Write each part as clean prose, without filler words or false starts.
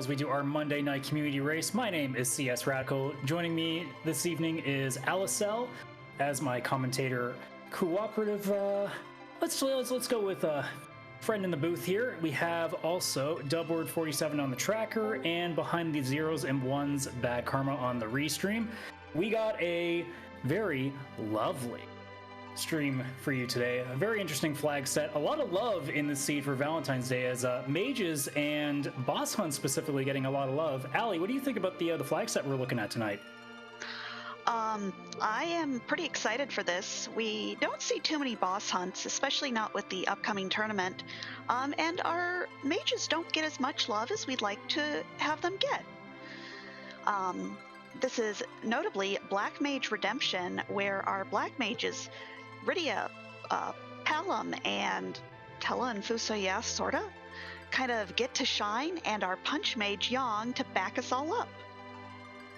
as we do our Monday night community race. My name is CS Radical. Joining me this evening is Alicel as my commentator cooperative. Let's go with friend in the booth here. We have also Dubword47 on the tracker, and behind the zeros and ones, Bad Karma on the restream. We got a very lovely stream for you today. A very interesting flag set. A lot of love in the seed for Valentine's Day, as mages and boss hunts specifically getting a lot of love. Allie, what do you think about the flag set we're looking at tonight? I am pretty excited for this. We don't see too many boss hunts, especially not with the upcoming tournament, and our mages don't get as much love as we'd like to have them get. This is notably Black Mage Redemption, where our Black Mages Rydia, Palom, and Tella and Fusoya, sorta, kind of get to shine, and our Punch Mage Yang to back us all up.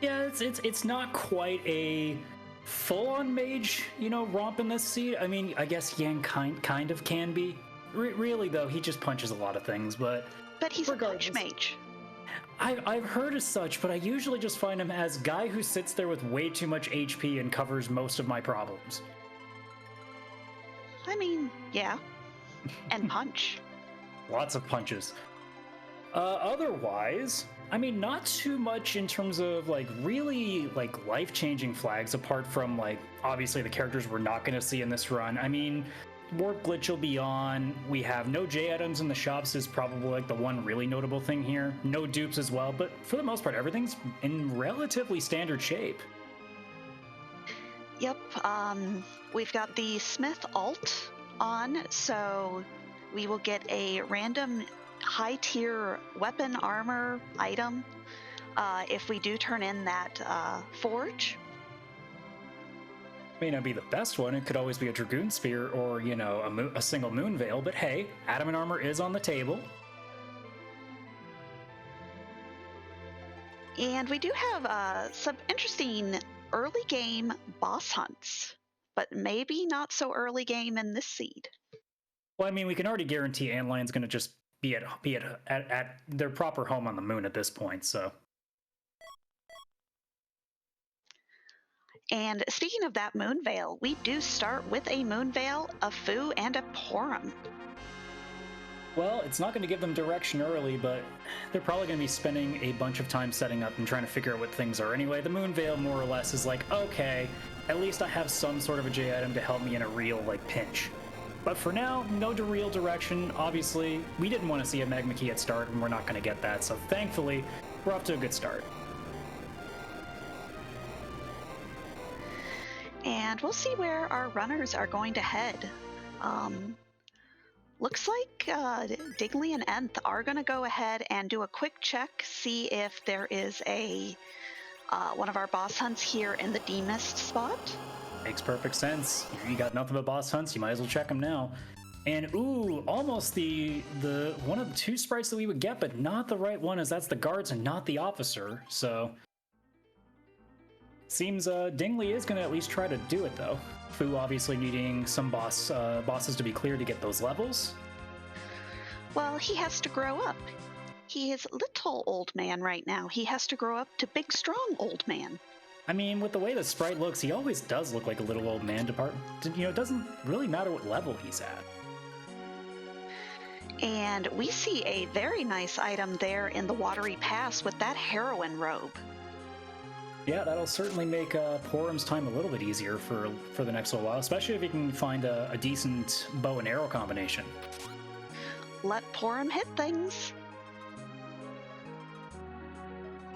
Yeah, it's not quite a full-on mage, romp in this seed. I mean, I guess Yang kind of can be. Really, though, he just punches a lot of things, but he's a Punch Mage. I've heard as such, but I usually just find him as guy who sits there with way too much HP and covers most of my problems. I mean, yeah. And punch. Lots of punches. Otherwise, I mean, not too much in terms of, really, life-changing flags, apart from, obviously the characters we're not going to see in this run. I mean, Warp Glitch will be on. We have no J items in the shops is probably, the one really notable thing here. No dupes as well, but for the most part, everything's in relatively standard shape. Yep, we've got the Smith alt on, so we will get a random high-tier weapon armor item if we do turn in that forge. May not be the best one. It could always be a Dragoon Spear or, a single Moon Veil, but hey, Adamant Armor is on the table. And we do have some interesting early game boss hunts, but maybe not so early game in this seed. Well, I mean, we can already guarantee Antlion's going to just be at their proper home on the moon at this point, so. And speaking of that Moon Veil, we do start with a Moon Veil, a Fu, and a Porum. Well, it's not going to give them direction early, but they're probably going to be spending a bunch of time setting up and trying to figure out what things are anyway. The Moon Veil, more or less, is like, okay, at least I have some sort of a J item to help me in a real, pinch. But for now, no real direction. Obviously, we didn't want to see a Magma Key at start, and we're not going to get that, so thankfully, we're off to a good start. And we'll see where our runners are going to head. Looks like Digley and Nth are going to go ahead and do a quick check, see if there is a one of our boss hunts here in the D-Mist spot. Makes perfect sense. You got nothing but boss hunts, you might as well check them now. And ooh, almost the one of the two sprites that we would get, but not the right one, as that's the guards and not the officer, so. Seems Dingley is going to at least try to do it, though. Fu obviously needing some bosses to be clear to get those levels. Well, he has to grow up. He is little old man right now. He has to grow up to big, strong old man. I mean, with the way the sprite looks, he always does look like a little old man. It doesn't really matter what level he's at. And we see a very nice item there in the Watery Pass with that heroine robe. Yeah, that'll certainly make Porum's time a little bit easier for the next little while, especially if he can find a decent bow and arrow combination. Let Porum hit things.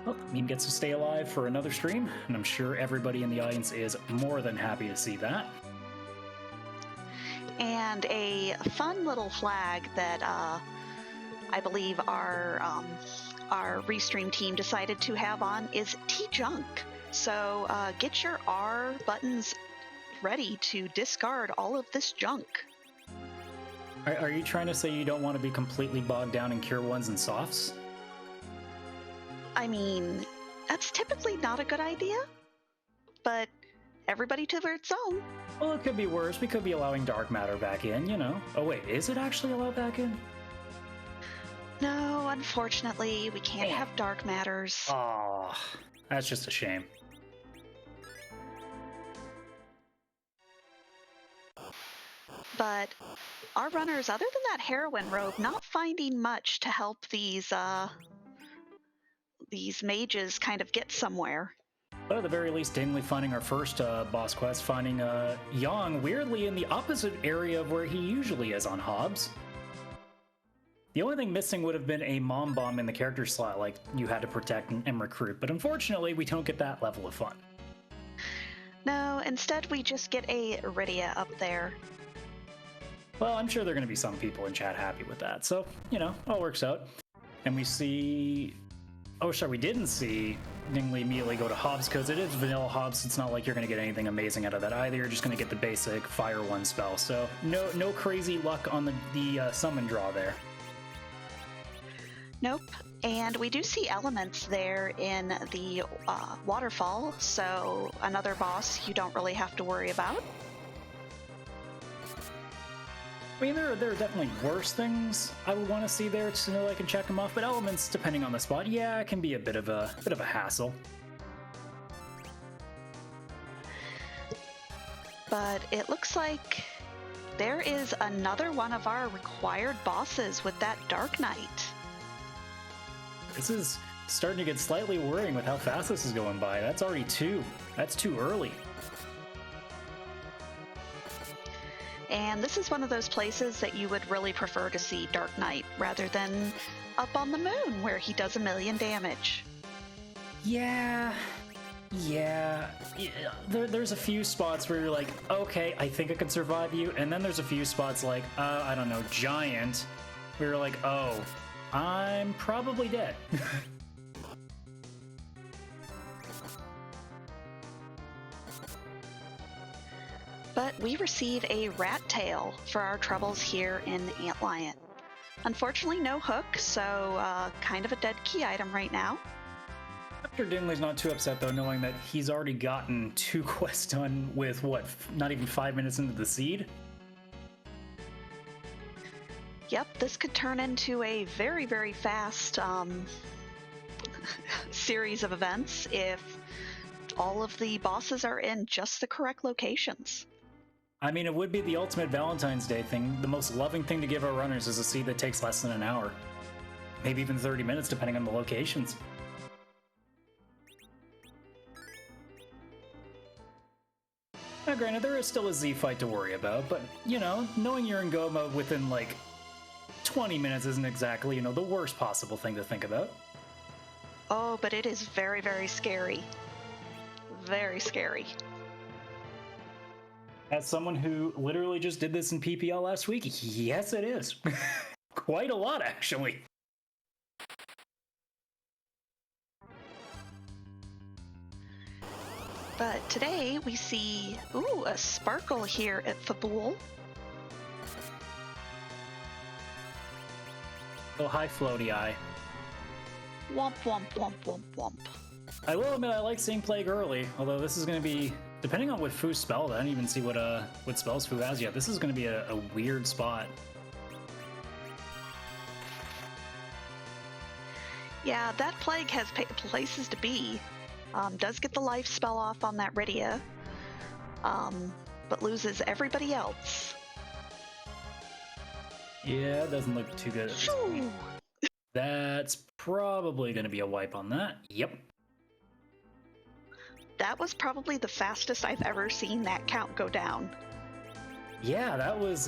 Well, Meme gets to stay alive for another stream, and I'm sure everybody in the audience is more than happy to see that. And a fun little flag that I believe our restream team decided to have on is T-Junk. So get your R buttons ready to discard all of this junk. Are you trying to say you don't want to be completely bogged down in Cure 1s and softs? I mean, that's typically not a good idea, but everybody to their own. Well, it could be worse. We could be allowing dark matter back in, Oh, wait, is it actually allowed back in? No, unfortunately, we can't have dark matters. Oh, that's just a shame. But our runners, other than that heroine robe, not finding much to help these mages kind of get somewhere. But at the very least, Dingley finding our first boss quest, finding Yang weirdly in the opposite area of where he usually is on Hobbs. The only thing missing would have been a mom bomb in the character slot, like you had to protect and recruit. But unfortunately, we don't get that level of fun. No, instead we just get a Iridia up there. Well, I'm sure there are going to be some people in chat happy with that. So, you know, all works out. And we see... Oh, sorry, we didn't see Dingley immediately go to Hobbs because it is vanilla Hobbs. It's not like you're going to get anything amazing out of that either. You're just going to get the basic Fire 1 spell. So no crazy luck on the summon draw there. Nope. And we do see elements there in the waterfall, so another boss you don't really have to worry about. I mean, there are definitely worse things I would want to see there to know I can check them off, but elements, depending on the spot, yeah, it can be a bit of a hassle. But it looks like there is another one of our required bosses with that Dark Knight. This is starting to get slightly worrying with how fast this is going by. That's already 2. That's too early. And this is one of those places that you would really prefer to see Dark Knight rather than up on the moon where he does 1,000,000 damage. Yeah. There's a few spots where you're like, okay, I think I can survive you. And then there's a few spots like, I don't know, Giant, where you're like, oh, I'm probably dead. But we receive a rat tail for our troubles here in Antlion. Unfortunately, no hook, so kind of a dead key item right now. Dr. Dingley's not too upset, though, knowing that he's already gotten 2 quests done with, what, not even 5 minutes into the seed? Yep, this could turn into a very, very fast series of events if all of the bosses are in just the correct locations. I mean, it would be the ultimate Valentine's Day thing. The most loving thing to give our runners is a seed that takes less than an hour. Maybe even 30 minutes, depending on the locations. Now, granted, there is still a Z fight to worry about, but, you know, knowing you're in go mode within, like, 20 minutes isn't exactly, you know, the worst possible thing to think about. Oh, but it is very, very scary. Very scary. As someone who literally just did this in PPL last week, yes, it is. Quite a lot, actually. But today we see, ooh, a sparkle here at Fabool. Oh, hi, Floaty Eye. Womp, womp, womp, womp, womp. I will admit I like seeing Plague early, although this is going to be, depending on what Fu spelled, I didn't even see what spells Fu has yet. This is going to be a weird spot. Yeah, that Plague has places to be. Does get the life spell off on that Rydia, but loses everybody else. Yeah, it doesn't look too good at this point. That's probably going to be a wipe on that. Yep. That was probably the fastest I've ever seen that count go down. Yeah, that was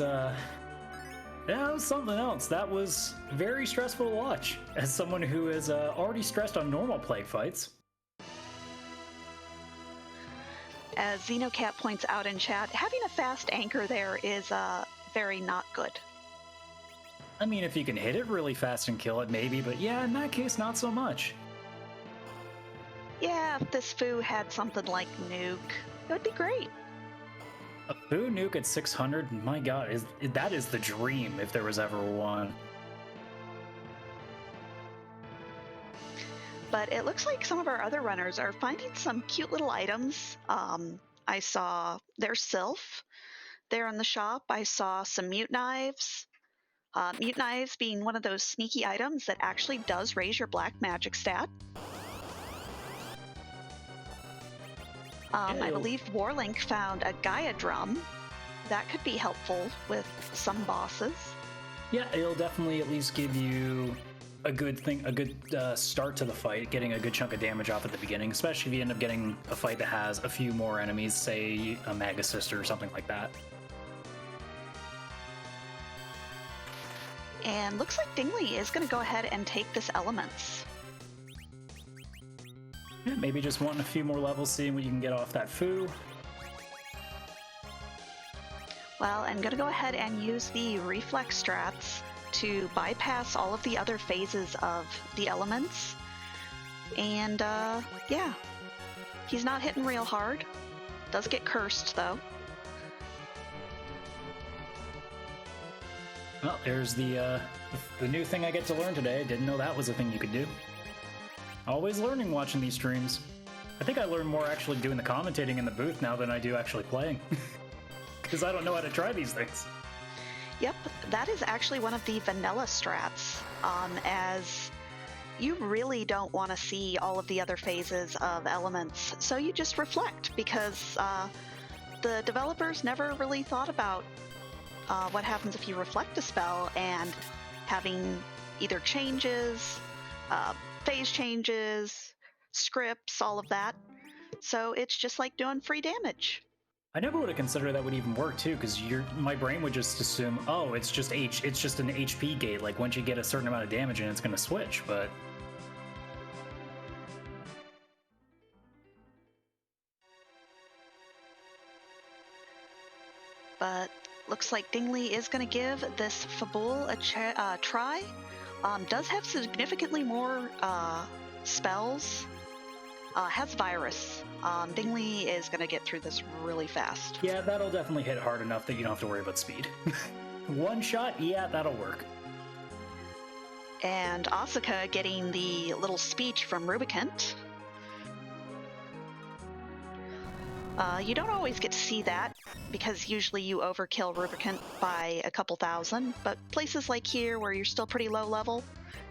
something else. That was very stressful to watch as someone who is already stressed on normal Plague fights. As Xenocat points out in chat, having a fast anchor there is very not good. I mean, if you can hit it really fast and kill it, maybe, but yeah, in that case, not so much. Yeah, if this Fu had something like Nuke, it would be great. A Fu Nuke at 600, my god, that is the dream if there was ever one. But it looks like some of our other runners are finding some cute little items. I saw their Sylph there in the shop. I saw some Mute Knives. Mutant Knives being one of those sneaky items that actually does raise your black magic stat. I believe Warlink found a Gaia drum. That could be helpful with some bosses. Yeah, it'll definitely at least give you a good start to the fight, getting a good chunk of damage off at the beginning, especially if you end up getting a fight that has a few more enemies, say a Maga Sister or something like that. And looks like Dingley is going to go ahead and take this Elements. Yeah, maybe just wanting a few more levels, seeing what you can get off that foo. Well, I'm going to go ahead and use the Reflex strats to bypass all of the other phases of the Elements. And, yeah. He's not hitting real hard. Does get cursed, though. Well, there's the new thing I get to learn today. Didn't know that was a thing you could do. Always learning watching these streams. I think I learn more actually doing the commentating in the booth now than I do actually playing. Because I don't know how to try these things. Yep, that is actually one of the vanilla strats, as you really don't want to see all of the other phases of Elements, so you just reflect, because the developers never really thought about what happens if you reflect a spell and having either changes, phase changes, scripts, all of that. So it's just like doing free damage. I never would have considered that would even work too, because my brain would just assume, oh, it's just an HP gate. Like once you get a certain amount of damage, and it's going to switch. But looks like Dingley is going to give this Fabul a try. Does have significantly more spells. Has Virus. Dingley is going to get through this really fast. Yeah, that'll definitely hit hard enough that you don't have to worry about speed. One shot, yeah, that'll work. And Asuka getting the little speech from Rubicant. You don't always get to see that, because usually you overkill Rubicant by a couple thousand, but places like here where you're still pretty low level,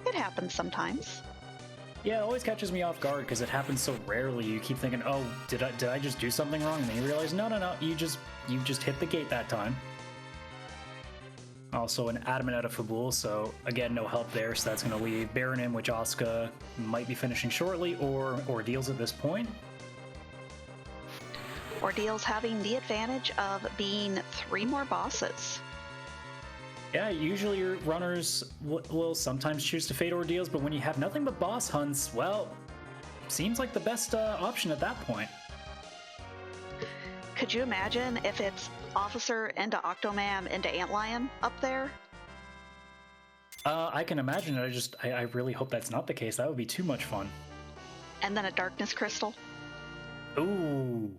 it happens sometimes. Yeah, it always catches me off guard because it happens so rarely. You keep thinking, oh, did I just do something wrong? And then you realize, no, you just hit the gate that time. Also an Adamant out of Fabul, so again, no help there, so that's going to leave Baron in, which Asuka might be finishing shortly, or Ordeals at this point. Ordeals having the advantage of being 3 more bosses. Yeah, usually your runners will sometimes choose to fade Ordeals, but when you have nothing but boss hunts, well, seems like the best option at that point. Could you imagine if it's Officer into Octomam into Antlion up there? I can imagine it. I really hope that's not the case. That would be too much fun. And then a Darkness Crystal. Ooh.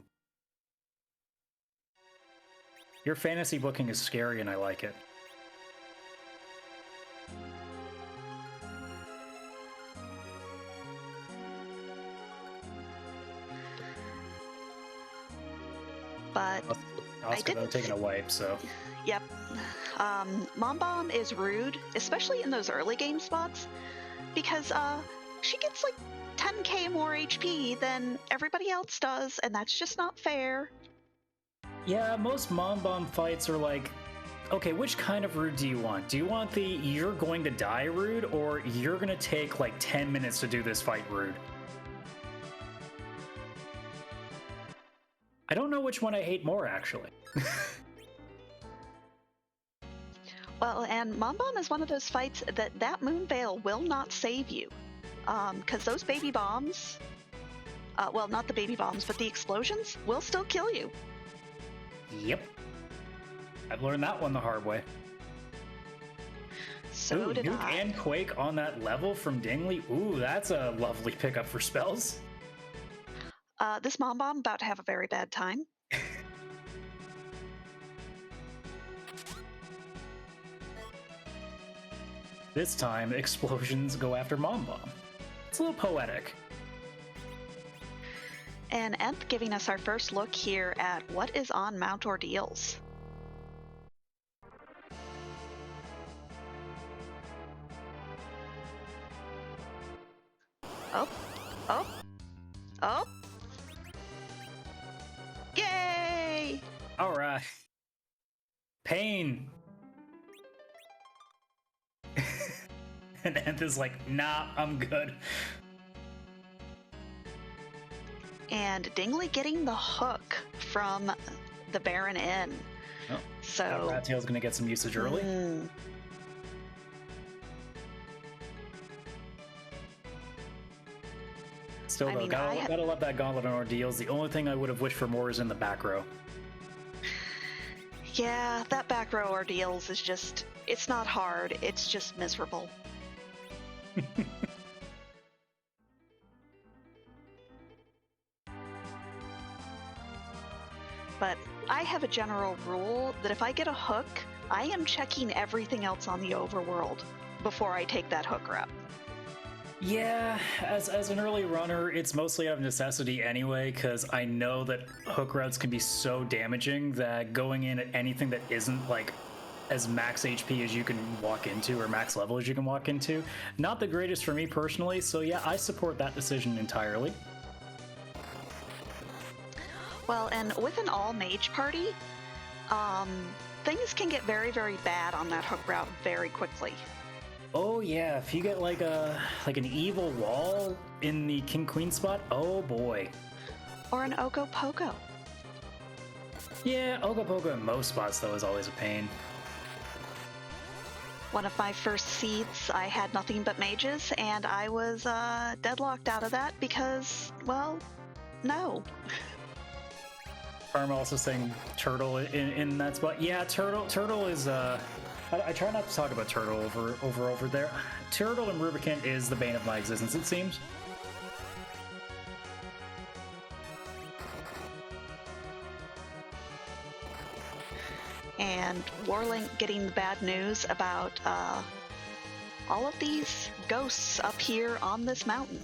Your fantasy booking is scary and I like it. But Asuka, though, taking a wipe, so. Yep. Mom Bomb is rude, especially in those early game spots, because she gets like 10k more HP than everybody else does, and that's just not fair. Yeah, most Mom Bomb fights are like, okay, which kind of rude do you want? Do you want the you're going to die rude, or you're going to take like 10 minutes to do this fight rude? I don't know which one I hate more, actually. Well, and Mom Bomb is one of those fights that Moon Veil will not save you. Because those baby bombs, well, not the baby bombs, but the explosions will still kill you. Yep. I've learned that one the hard way. So did Nuke I. and Quake on that level from Dingley. Ooh, that's a lovely pickup for spells. This Mom Bomb about to have a very bad time. This time, explosions go after Mom Bomb. It's a little poetic. And Nth giving us our first look here at what is on Mount Ordeals. Oh, oh, oh. Yay! All right. Pain. And Nth is like, nah, I'm good. And Dingley getting the hook from the Baron Inn. Oh, so Rat Tail's gonna get some usage early. Still, though, gotta love that Gauntlet on Ordeals. The only thing I would have wished for more is in the back row. Yeah, that back row Ordeals is just, it's not hard, it's just miserable. But I have a general rule that if I get a hook, I am checking everything else on the overworld before I take that hook route. Yeah, as an early runner, it's mostly out of necessity anyway, because I know that hook routes can be so damaging that going in at anything that isn't like as max HP as you can walk into or max level as you can walk into, not the greatest for me personally, so yeah, I support that decision entirely. Well, and with an all mage party, things can get very, very bad on that hook route very quickly. Oh yeah, if you get like an evil wall in the King Queen spot, oh boy. Or an Ogopogo. Yeah, Ogopogo in most spots though is always a pain. One of my first seeds, I had nothing but mages, and I was deadlocked out of that because, well, no. Karma also saying Turtle in that spot. Yeah, Turtle is I try not to talk about Turtle over there. Turtle and Rubicant is the bane of my existence, it seems. And Warlink getting the bad news about all of these ghosts up here on this mountain.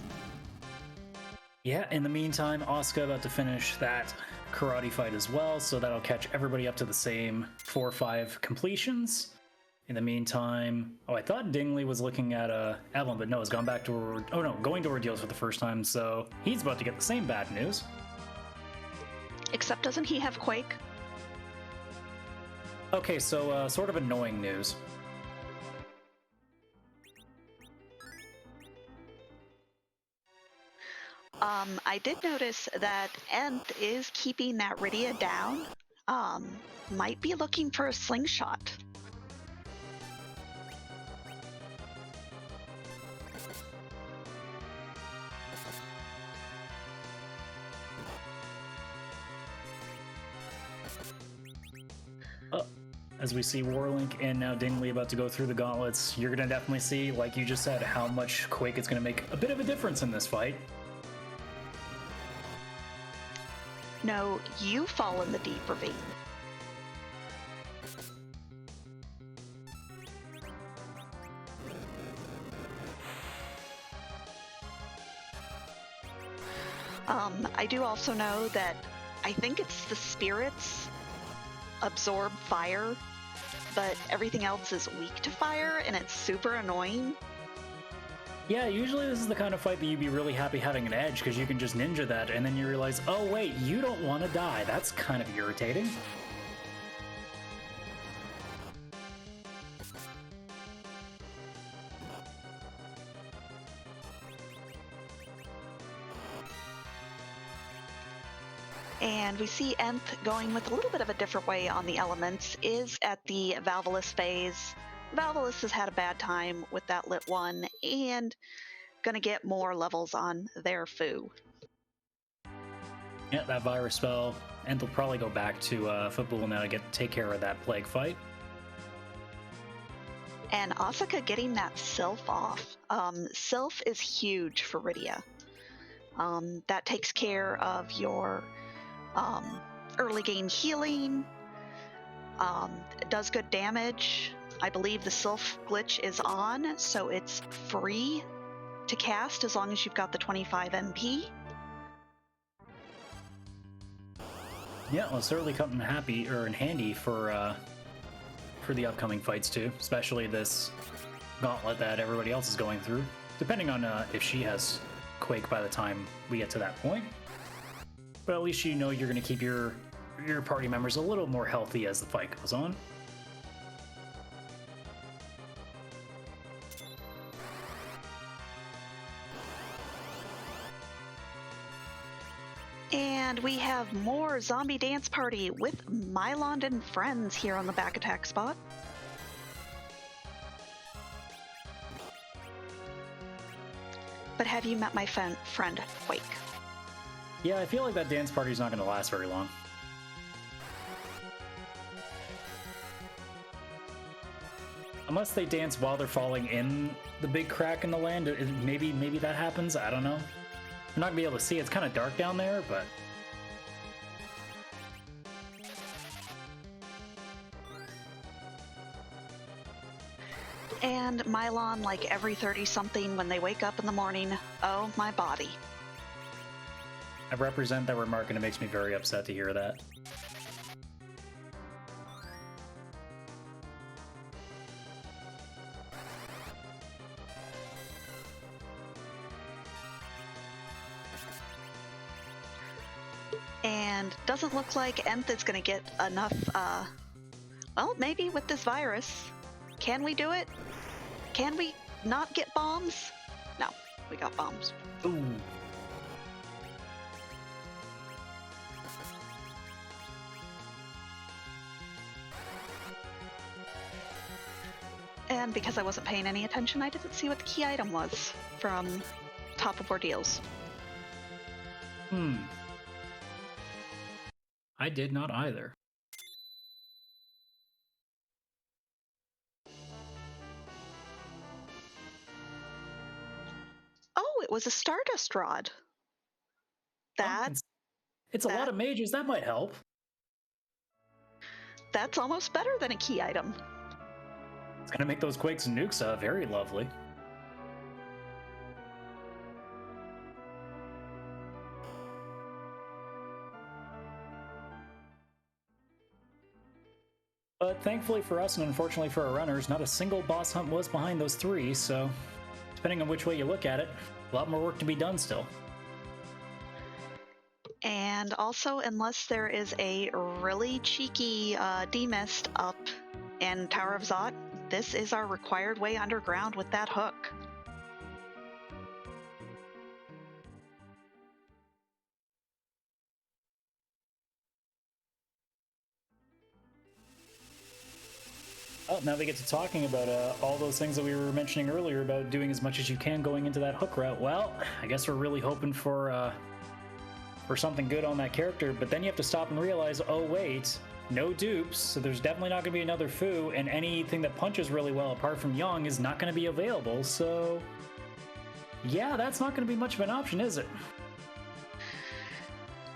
Yeah, in the meantime, Asuka about to finish that karate fight as well, so that'll catch everybody up to the same 4 or 5 completions. In the meantime, I thought Dingley was looking at Evelyn, but no, has gone back to going to Ordeals for the first time, so he's about to get the same bad news. Except doesn't he have Quake? Okay, so sort of annoying news. I did notice that Nth is keeping that Rydia down. Might be looking for a slingshot. As we see Warlink and now Dingley about to go through the gauntlets, you're going to definitely see, like you just said, how much Quake is going to make a bit of a difference in this fight. No, you fall in the deep ravine. I do also know that I think it's the spirits absorb fire, but everything else is weak to fire, and it's super annoying. Yeah, usually this is the kind of fight that you'd be really happy having an edge, because you can just ninja that, and then you realize, oh wait, you don't want to die. That's kind of irritating. And we see Nth going with a little bit of a different way on the elements, is at the Valvalus phase. Valvalus has had a bad time with that Lit 1, and gonna get more levels on their Foo. Yeah, that virus spell, and they'll probably go back to football now to take care of that plague fight. And Asuka getting that Sylph off. Sylph is huge for Rydia. That takes care of your early game healing, does good damage. I believe the Sylph glitch is on, so it's free to cast as long as you've got the 25 MP. Yeah, well, certainly come in handy for the upcoming fights too, especially this gauntlet that everybody else is going through. Depending on if she has Quake by the time we get to that point. But at least you know you're going to keep your party members a little more healthy as the fight goes on. And we have more zombie dance party with Mylond and friends here on the back attack spot. But have you met my friend Quake? Yeah, I feel like that dance party's not going to last very long. Unless they dance while they're falling in the big crack in the land, maybe that happens. I don't know. I'm not gonna be able to see. It's kind of dark down there, but and Mylon, like every 30-something, when they wake up in the morning, oh my body. I represent that remark, and it makes me very upset to hear that. And doesn't look like Nth is going to get enough, well, maybe with this virus. Can we do it? Can we not get bombs? No, we got bombs. Ooh. And because I wasn't paying any attention, I didn't see what the key item was from Top of Ordeals. I did not either. Oh, it was a Stardust Rod. It's a lot of mages. That might help. That's almost better than a key item. It's gonna make those Quakes and Nukes very lovely. But thankfully for us, and unfortunately for our runners, not a single boss hunt was behind those three, so depending on which way you look at it, a lot more work to be done still. And also, unless there is a really cheeky demist up in Tower of Zot, this is our required way underground with that hook. Oh, now we get to talking about all those things that we were mentioning earlier about doing as much as you can going into that hook route. Well, I guess we're really hoping for something good on that character, but then you have to stop and realize, oh wait, no dupes, so there's definitely not going to be another Fu, and anything that punches really well apart from Young is not going to be available, so yeah, that's not going to be much of an option, is it?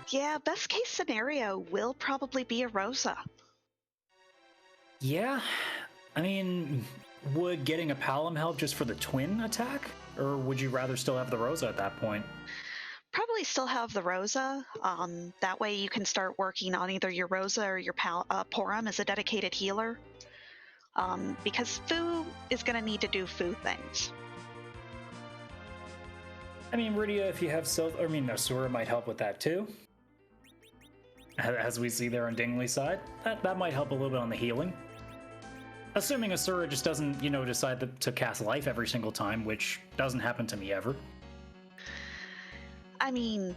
Yeah, best case scenario will probably be a Rosa. Yeah, I mean, would getting a Palom help just for the twin attack? Or would you rather still have the Rosa at that point? Probably still have the Rosa. That way you can start working on either your Rosa or your Porum as a dedicated healer. Because Fu is going to need to do Fu things. I mean, Rydia, if you have Asura might help with that too. As we see there on Dingley's side, that might help a little bit on the healing. Assuming Asura just doesn't, decide to cast life every single time, which doesn't happen to me ever. I mean,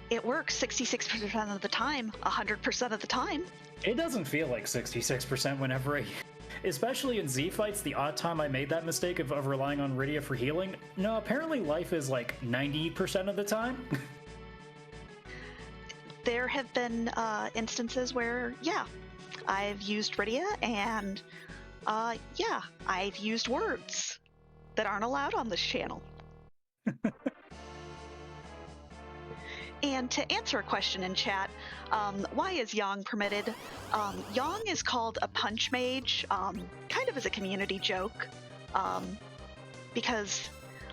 it works 66% of the time, 100% of the time. It doesn't feel like 66% whenever especially in Z fights, the odd time I made that mistake of relying on Rydia for healing. No, apparently life is like 90% of the time. There have been instances where, yeah, I've used Rydia and, yeah, I've used words that aren't allowed on this channel. And to answer a question in chat, why is Yang permitted? Yang is called a punch mage, kind of as a community joke, because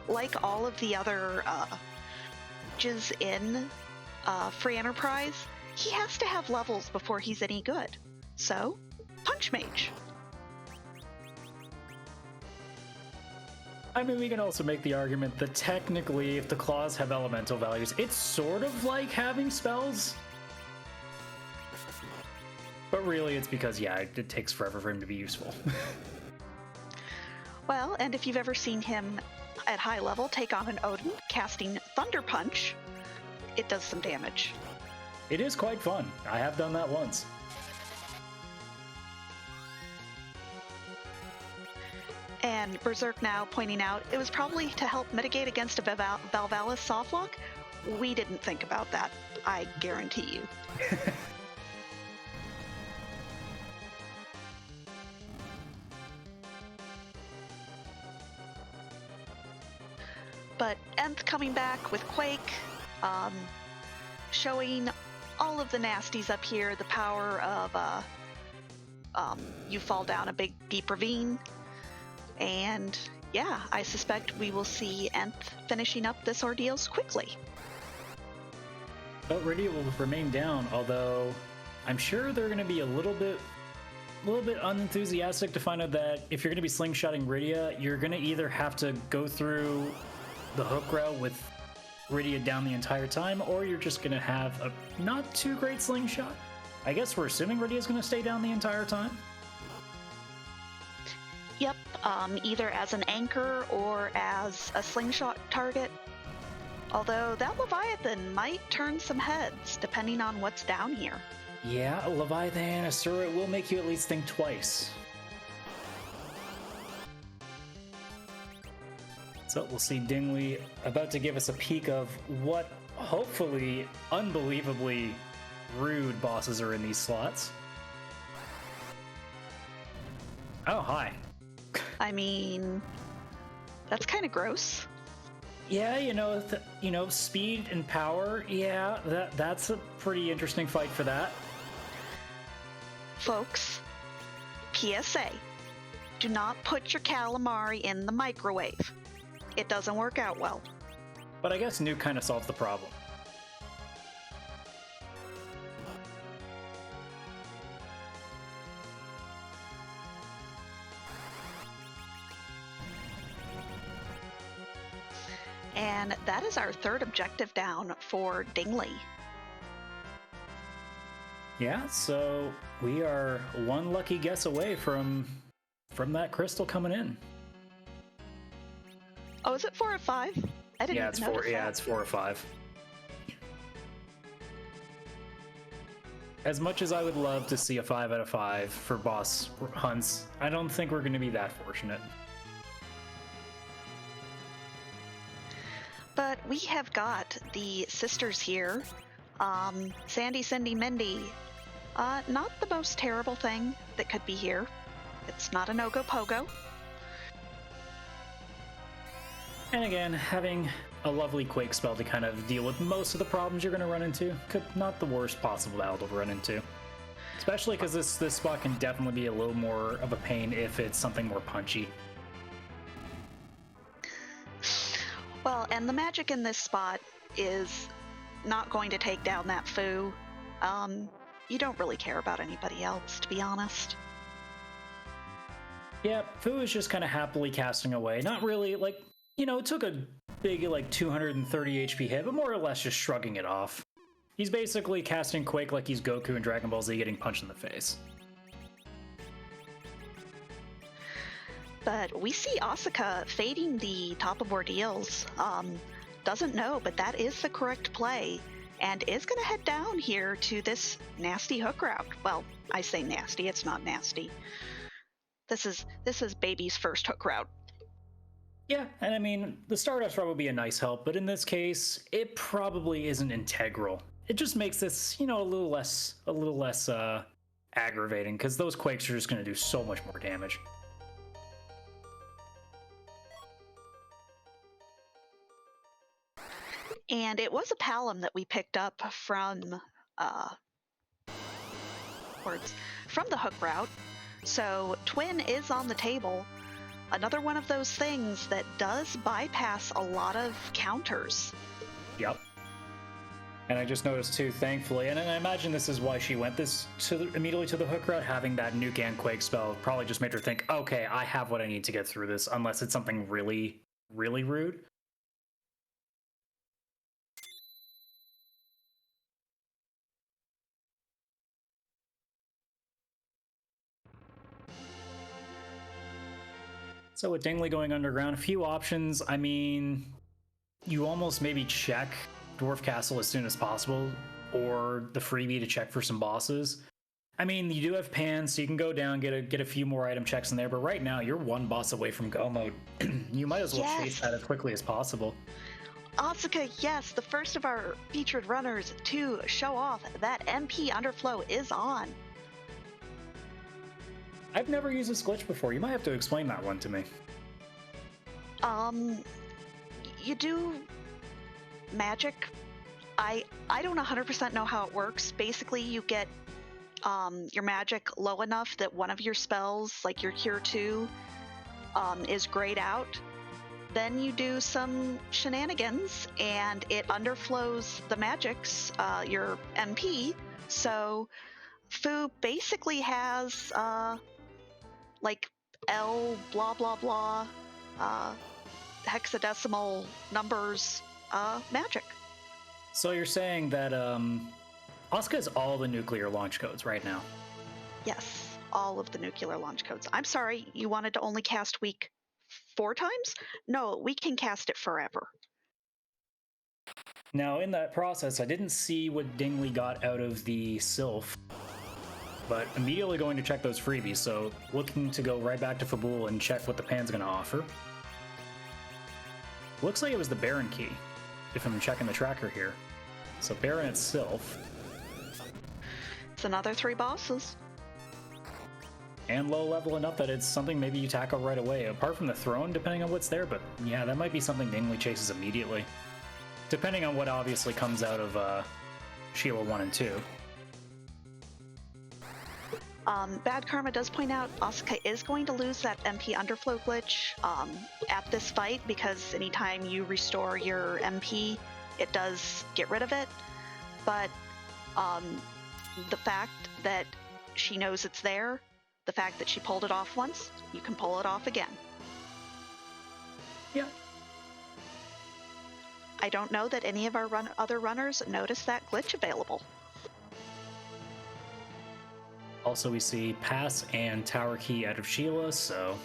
like all of the other mages in Free Enterprise, he has to have levels before he's any good. So, punch mage. I mean, we can also make the argument that technically, if the claws have elemental values, it's sort of like having spells. But really, it's because, yeah, it takes forever for him to be useful. Well, and if you've ever seen him at high level take on an Odin casting Thunder Punch, it does some damage. It is quite fun. I have done that once. And Berserk now pointing out it was probably to help mitigate against a Valvalis softlock. We didn't think about that, I guarantee you. But Nth coming back with Quake, showing all of the nasties up here, the power of you fall down a big deep ravine. And yeah, I suspect we will see Nth finishing up this ordeals quickly. But Rydia will remain down, although I'm sure they're going to be a little bit unenthusiastic to find out that if you're going to be slingshotting Rydia, you're going to either have to go through the hook route with Rydia down the entire time, or you're just going to have a not too great slingshot. I guess we're assuming Rydia's going to stay down the entire time? Yep, either as an anchor or as a slingshot target. Although that Leviathan might turn some heads, depending on what's down here. Yeah, a Leviathan and Asura will make you at least think twice. So we'll see Dingley about to give us a peek of what hopefully unbelievably rude bosses are in these slots. Oh, hi. I mean, that's kind of gross. Yeah, speed and power. Yeah, that's a pretty interesting fight for that. Folks, PSA, do not put your calamari in the microwave. It doesn't work out well. But I guess Nuke kind of solves the problem. And that is our third objective down for Dingley. Yeah, so we are one lucky guess away from that crystal coming in. Oh, is it 4 or 5? I didn't even notice that. Yeah, it's 4 or 5. As much as I would love to see a 5 out of 5 for boss hunts, I don't think we're going to be that fortunate. But we have got the sisters here. Sandy, Cindy, Mindy. Not the most terrible thing that could be here. It's not a no-go pogo. And again, having a lovely Quake spell to kind of deal with most of the problems you're going to run into. Not the worst possible battle to run into. Especially because this spot can definitely be a little more of a pain if it's something more punchy. Well, and the magic in this spot is not going to take down that foo. You don't really care about anybody else, to be honest. Yeah, Fu is just kind of happily casting away. Not really, it took a big, 230 HP hit, but more or less just shrugging it off. He's basically casting Quake like he's Goku in Dragon Ball Z getting punched in the face. But we see Asuka fading the top of ordeals. Doesn't know, but that is the correct play, and is going to head down here to this nasty hook route. Well, I say nasty, it's not nasty. This is baby's first hook route. Yeah, and I mean, the Stardust Rod would be a nice help, but in this case, it probably isn't integral. It just makes this, a little less aggravating, because those Quakes are just going to do so much more damage. And it was a Palom that we picked up from the hook route. So Twin is on the table. Another one of those things that does bypass a lot of counters. Yep. And I just noticed too, thankfully, and I imagine this is why she went immediately to the hook route, having that Nuke and Quake spell probably just made her think, okay, I have what I need to get through this, unless it's something really really rude. So with Dingley going underground, a few options. I mean, you almost maybe check Dwarf Castle as soon as possible, or the freebie to check for some bosses. I mean, you do have pans, so you can go down, get a few more item checks in there, but right now you're one boss away from go mode. You might as well chase that as quickly as possible. Asuka, yes, the first of our featured runners to show off that MP underflow is on. I've never used this glitch before. You might have to explain that one to me. You do magic. I don't 100% know how it works. Basically, you get your magic low enough that one of your spells, like your Cure 2, is grayed out. Then you do some shenanigans, and it underflows the magics, your MP. So Fu basically has like L blah blah blah hexadecimal numbers magic. So you're saying that Asuka has all the nuclear launch codes right now? Yes, all of the nuclear launch codes. I'm sorry, you wanted to only cast weak 4 times? No, we can cast it forever. Now, in that process, I didn't see what Dingley got out of the Sylph, but immediately going to check those freebies, so looking to go right back to Fabul and check what the pan's going to offer. Looks like it was the Baron key, if I'm checking the tracker here. So Baron at Sylph. It's another 3 bosses. And low level enough that it's something maybe you tackle right away, apart from the throne, depending on what's there, but yeah, that might be something Dingley chases immediately. Depending on what obviously comes out of Sheila 1 and 2. Bad Karma does point out Asuka is going to lose that MP underflow glitch at this fight, because anytime you restore your MP, it does get rid of it. But the fact that she knows it's there, the fact that she pulled it off once, you can pull it off again. Yeah. I don't know that any of our other runners noticed that glitch available. Also, we see Pass and Tower Key out of Sheila, so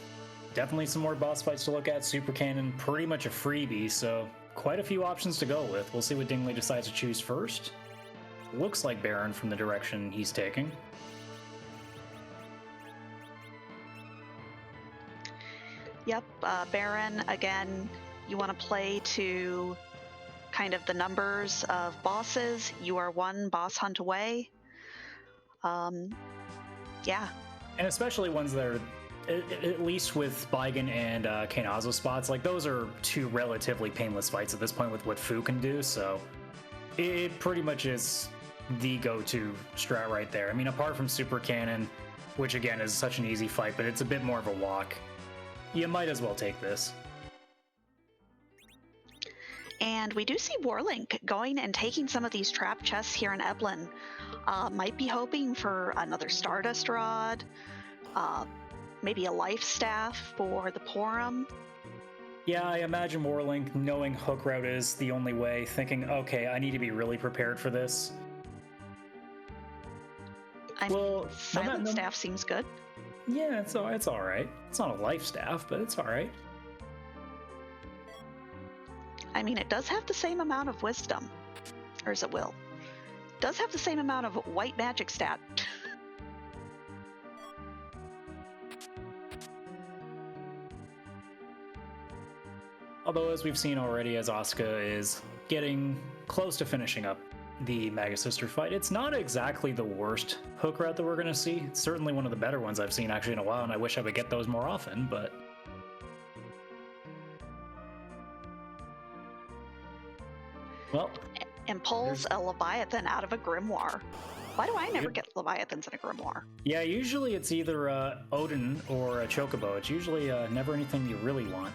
definitely some more boss fights to look at. Super Cannon, pretty much a freebie, so quite a few options to go with. We'll see what Dingley decides to choose first. Looks like Baron from the direction he's taking. Yep, Baron, again, you want to play to kind of the numbers of bosses. You are one boss hunt away. Yeah. And especially ones that are, at least with Baigen and Kainazo spots, like those are 2 relatively painless fights at this point with what Fu can do, so it pretty much is the go-to strat right there. I mean, apart from Super Cannon, which again is such an easy fight, but it's a bit more of a walk, you might as well take this. And we do see Warlink going and taking some of these trap chests here in Eblin. Might be hoping for another Stardust Rod, maybe a Life Staff for the Porum. Yeah, I imagine Warlink, knowing Hook Route is the only way, thinking, okay, I need to be really prepared for this. Silent Staff seems good. Yeah, it's all right. It's not a Life Staff, but it's all right. I mean, it does have the same amount of wisdom, or is it will? It does have the same amount of white magic stat. Although, as we've seen already, as Asuka is getting close to finishing up the Maga Sister fight, it's not exactly the worst hook route that we're going to see. It's certainly one of the better ones I've seen actually in a while, and I wish I would get those more often, but... well... And pulls a Leviathan out of a Grimoire. Why do I never get Leviathans in a Grimoire? Yeah, usually it's either Odin or a Chocobo. It's usually never anything you really want.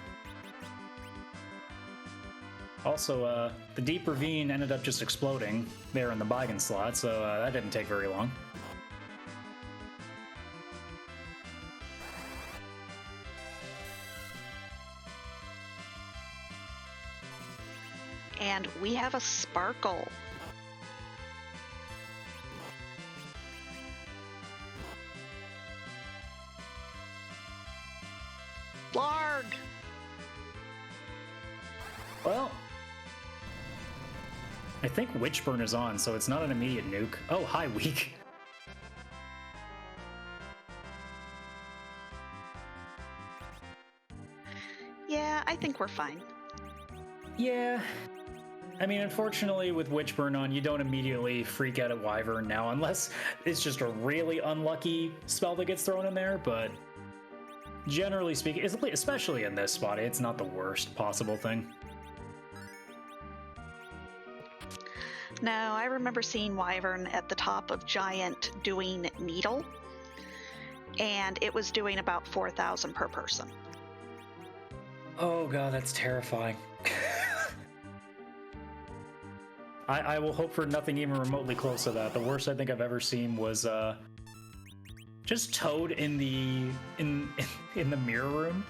Also, the Deep Ravine ended up just exploding there in the Baigen slot, so that didn't take very long. we have a Sparkle. Blarg! Well, I think Witchburn is on, so it's not an immediate nuke. Oh, hi, weak. Yeah, I think we're fine. Yeah. I mean, unfortunately, with Witchburn on, you don't immediately freak out at Wyvern now, unless it's just a really unlucky spell that gets thrown in there, but generally speaking, especially in this spot, it's not the worst possible thing. No, I remember seeing Wyvern at the top of Giant doing Needle, and it was doing about 4,000 per person. Oh god, that's terrifying. I will hope for nothing even remotely close to that. The worst I think I've ever seen was just Toad in the mirror room,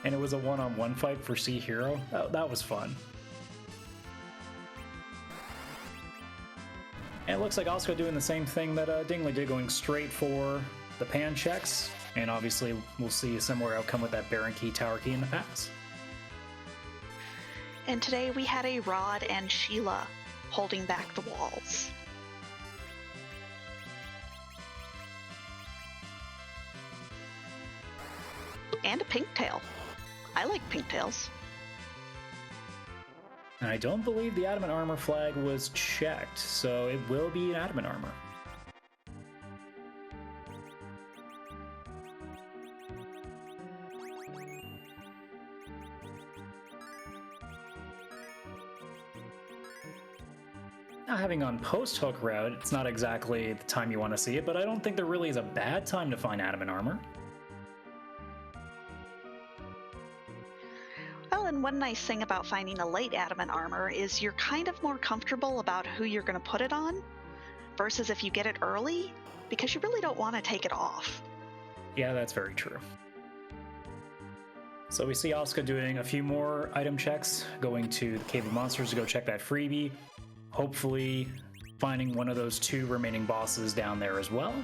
and it was a one-on-one fight for Sea Hero. That was fun. And it looks like Oscar doing the same thing that Dingley did, going straight for the pan checks. And obviously, we'll see a similar outcome with that Baron Key, Tower Key in the pass. And today we had a Rod and Sheila holding back the walls. And a Pinktail. I like Pinktails. And I don't believe the Adamant Armor flag was checked, so it will be an Adamant Armor. Now, having on post-hook route, it's not exactly the time you want to see it, but I don't think there really is a bad time to find Adamant Armor. Well, and one nice thing about finding a late Adamant Armor is you're kind of more comfortable about who you're going to put it on, versus if you get it early, because you really don't want to take it off. Yeah, that's very true. So we see Oscar doing a few more item checks, going to the Cave of Monsters to go check that freebie. Hopefully finding one of those 2 remaining bosses down there as well.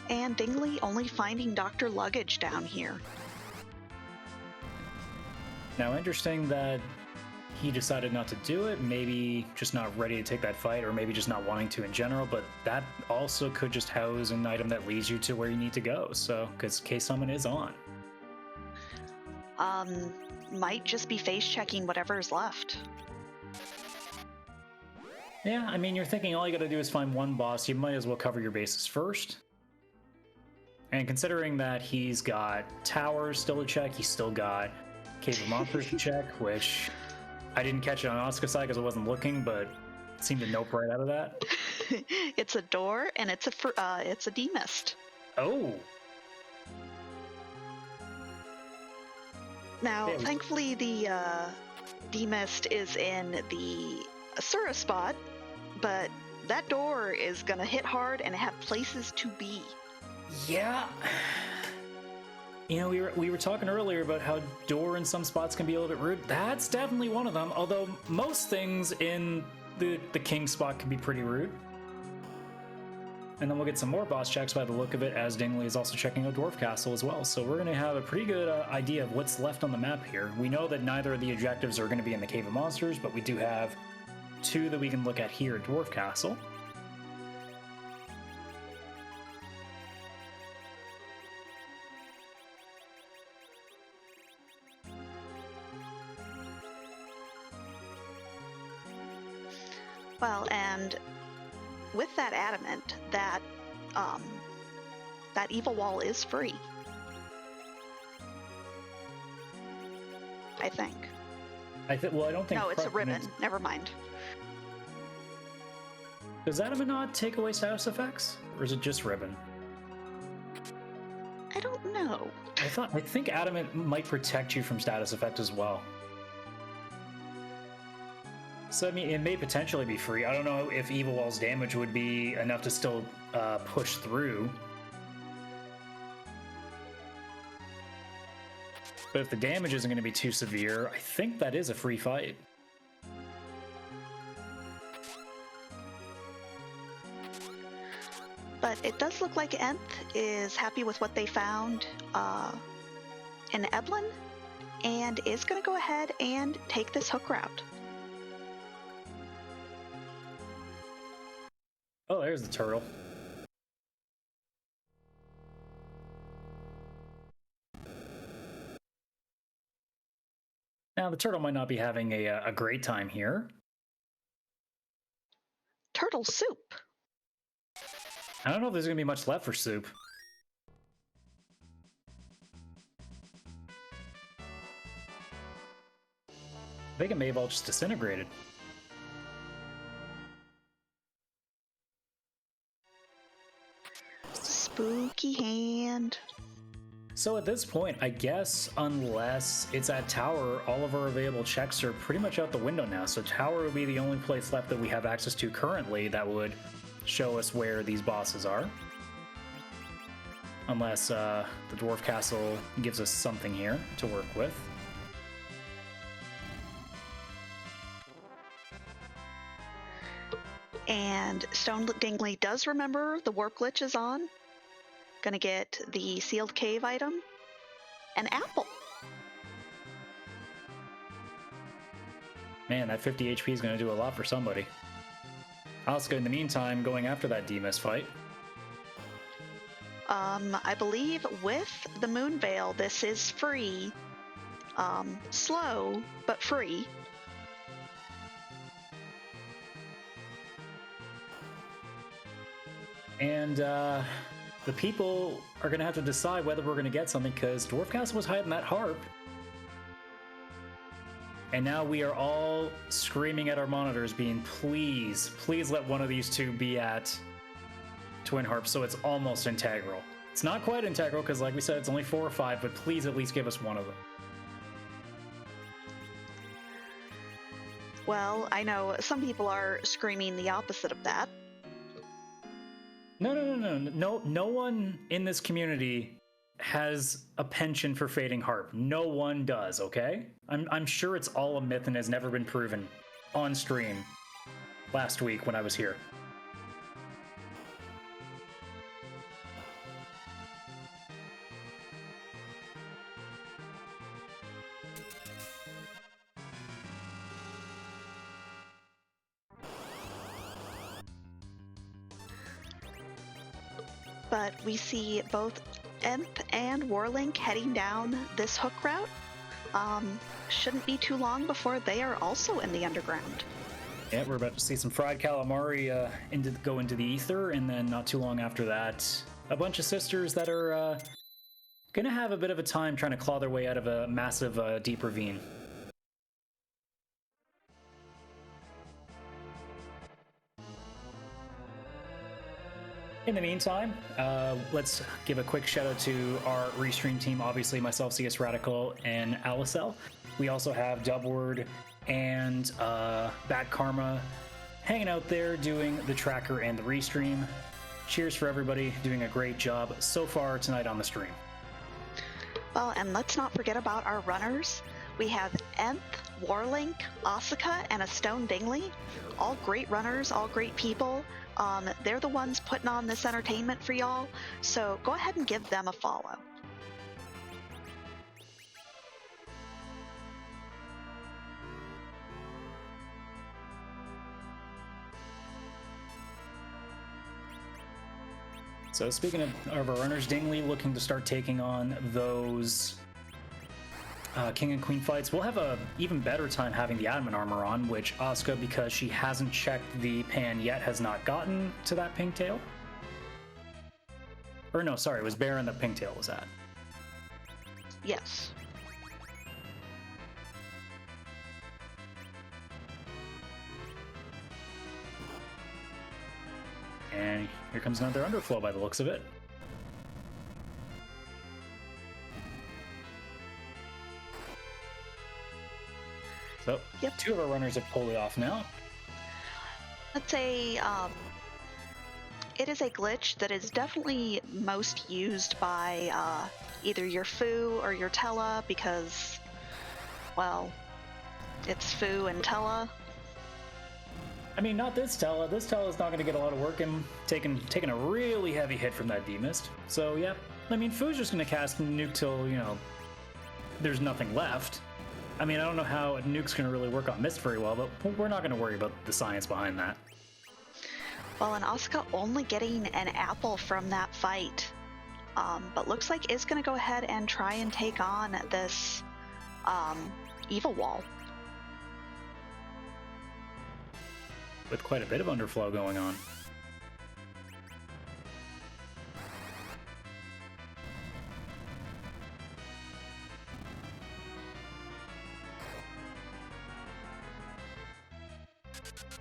And Dingley only finding Dr. Luggage down here. Now, interesting that he decided not to do it, maybe just not ready to take that fight, or maybe just not wanting to in general, but that also could just house an item that leads you to where you need to go, so, because K-Summon is on. Might just be face checking whatever is left. Yeah, I mean, you're thinking all you gotta do is find one boss, you might as well cover your bases first. And considering that he's got towers still to check, he's still got Cave of Monsters to check, which I didn't catch it on Oscar's side because I wasn't looking, but it seemed to nope right out of that. It's a door, and it's a D-Mist. Oh! Now, thankfully, the D-Mist is in the Asura spot, but that door is gonna hit hard and have places to be. Yeah. You know, we were talking earlier about how door in some spots can be a little bit rude. That's definitely one of them, although most things in the king spot can be pretty rude. And then we'll get some more boss checks by the look of it, as Dingley is also checking out Dwarf Castle as well. So we're going to have a pretty good idea of what's left on the map here. We know that neither of the objectives are going to be in the Cave of Monsters, but we do have 2 that we can look at here at Dwarf Castle. Well, and with that adamant, that evil wall is free. I think. Well, I don't think. No, it's a ribbon. Never mind. Does Adamant not take away status effects, or is it just ribbon? I don't know. I think Adamant might protect you from status effect as well. So, I mean, it may potentially be free. I don't know if Evil Wall's damage would be enough to still push through. But if the damage isn't going to be too severe, I think that is a free fight. But it does look like Nth is happy with what they found in Eblin and is going to go ahead and take this hook route. Oh, there's the turtle. Now, the turtle might not be having a great time here. Turtle soup. I don't know if there's going to be much left for soup. I think it may have all just disintegrated. Spooky hand. So at this point, I guess unless it's at tower, all of our available checks are pretty much out the window now. So tower would be the only place left that we have access to currently that would show us where these bosses are. Unless the dwarf castle gives us something here to work with. And Stone Dingley does remember the warp glitch is on. Gonna get the sealed cave item. An apple. Man, that 50 HP is going to do a lot for somebody. Asuka, in the meantime, going after that Demus fight. I believe with the Moon Veil, this is free. Slow, but free. And the people are going to have to decide whether we're going to get something, because Dwarf Castle was hiding that harp. And now we are all screaming at our monitors, being, please, please let one of these two be at Twin Harp, so it's almost integral. It's not quite integral, because like we said, it's only 4 or 5, but please at least give us one of them. Well, I know some people are screaming the opposite of that. No one in this community has a penchant for fading harp. No one does, okay? I'm sure it's all a myth and has never been proven on stream last week when I was here. But we see both Nth and Warlink heading down this hook route. Shouldn't be too long before they are also in the underground. Yeah, we're about to see some fried calamari go into the ether, and then not too long after that, a bunch of sisters that are gonna have a bit of a time trying to claw their way out of a massive deep ravine. In the meantime, let's give a quick shout out to our restream team. Obviously, myself, CS Radical, and Alicel. We also have Dubword and Bad Karma hanging out there doing the tracker and the restream. Cheers for everybody doing a great job so far tonight on the stream. Well, and let's not forget about our runners. We have Nth, Warlink, Asuka, and a Stone Dingley. All great runners, all great people. They're the ones putting on this entertainment for y'all, so go ahead and give them a follow. So speaking of our runners, Dingley looking to start taking on those King and Queen fights. We'll have a even better time having the admin armor on, which Asuka, because she hasn't checked the pan yet, has not gotten to that pigtail. Or no, sorry, it was Baron that pigtail was at. Yes. And here comes another underflow by the looks of it. So, yep. 2 of our runners have pulled it off now. Let's say it is a glitch that is definitely most used by either your Fu or your Tella because, well, it's Fu and Tella. I mean, not this Tella. This Tella's not going to get a lot of work in taking a really heavy hit from that D-Mist. So, yeah. I mean, Fu's just going to cast Nuke till, you know, there's nothing left. I mean, I don't know how Nuke's going to really work on Mist very well, but we're not going to worry about the science behind that. Well, and Asuka only getting an apple from that fight. But looks like is going to go ahead and try and take on this Evil Wall. With quite a bit of underflow going on.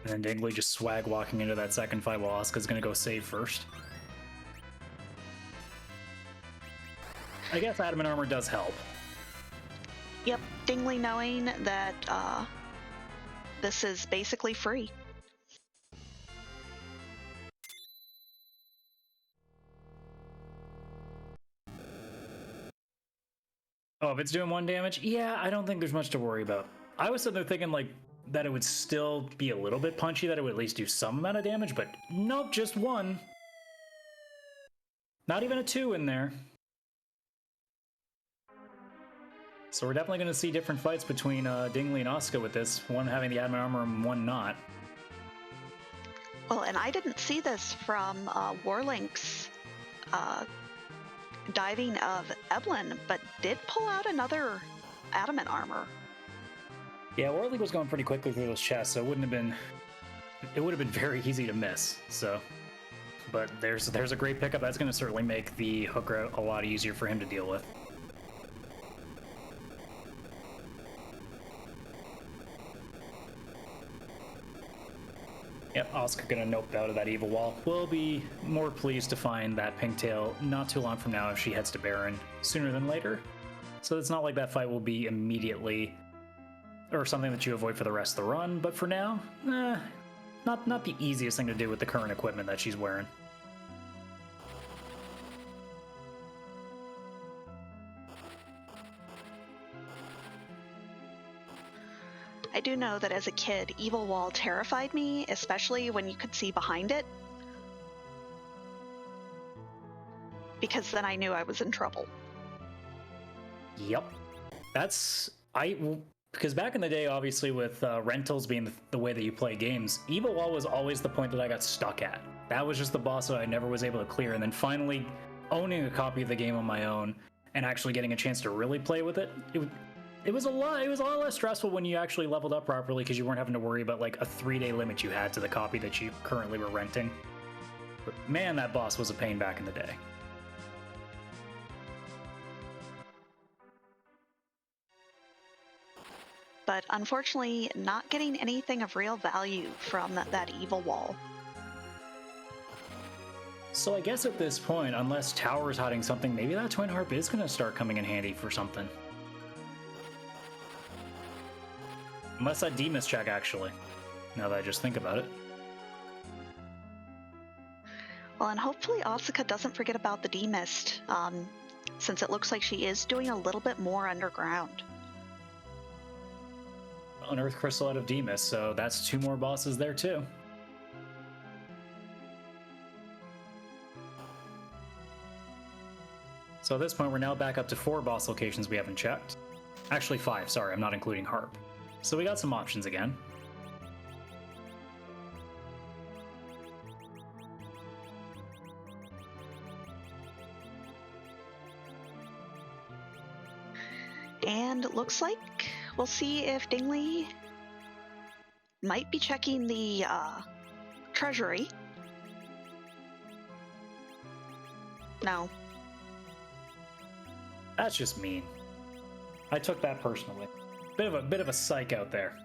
And then Dingley just swag walking into that second fight while Asuka's gonna go save first. I guess Adamant Armor does help. Yep, Dingley knowing that this is basically free. Oh, if it's doing 1 damage? Yeah, I don't think there's much to worry about. I was sitting there thinking, like, that it would still be a little bit punchy, that it would at least do some amount of damage, but nope, just 1. Not even a 2 in there. So we're definitely going to see different fights between Dingley and Asuka with this, one having the Adamant Armor and one not. Well, and I didn't see this from Warlink's diving of Evelyn, but did pull out another Adamant Armor. Yeah, Warlink was going pretty quickly through those chests, so it would have been very easy to miss. So, but there's a great pickup. That's going to certainly make the hook route a lot easier for him to deal with. Yep, Asuka gonna nope out of that evil wall. We'll be more pleased to find that Pinktail not too long from now if she heads to Baron sooner than later. So it's not like that fight will be immediately or something that you avoid for the rest of the run, but for now, not the easiest thing to do with the current equipment that she's wearing. I do know that as a kid, Evil Wall terrified me, especially when you could see behind it. Because then I knew I was in trouble. Yep. Because back in the day, obviously, with rentals being the way that you play games, Evil Wall was always the point that I got stuck at. That was just the boss that I never was able to clear, and then finally owning a copy of the game on my own and actually getting a chance to really play with it, it was a lot less stressful when you actually leveled up properly because you weren't having to worry about like a 3-day limit you had to the copy that you currently were renting. But man, that boss was a pain back in the day. But unfortunately, not getting anything of real value from that Evil Wall. So I guess at this point, unless Tower's hiding something, maybe that Twin Harp is going to start coming in handy for something. Unless that D-Mist check, actually, now that I just think about it. Well, and hopefully Asuka doesn't forget about the D-Mist, since it looks like she is doing a little bit more underground. An Earth Crystal out of D-Mist, so that's 2 more bosses there too. So at this point, we're now back up to 4 boss locations we haven't checked. Actually 5, sorry, I'm not including Harp. So we got some options again. And it looks like we'll see if Dingley might be checking the treasury. No. That's just mean. I took that personally. Bit of a psych out there.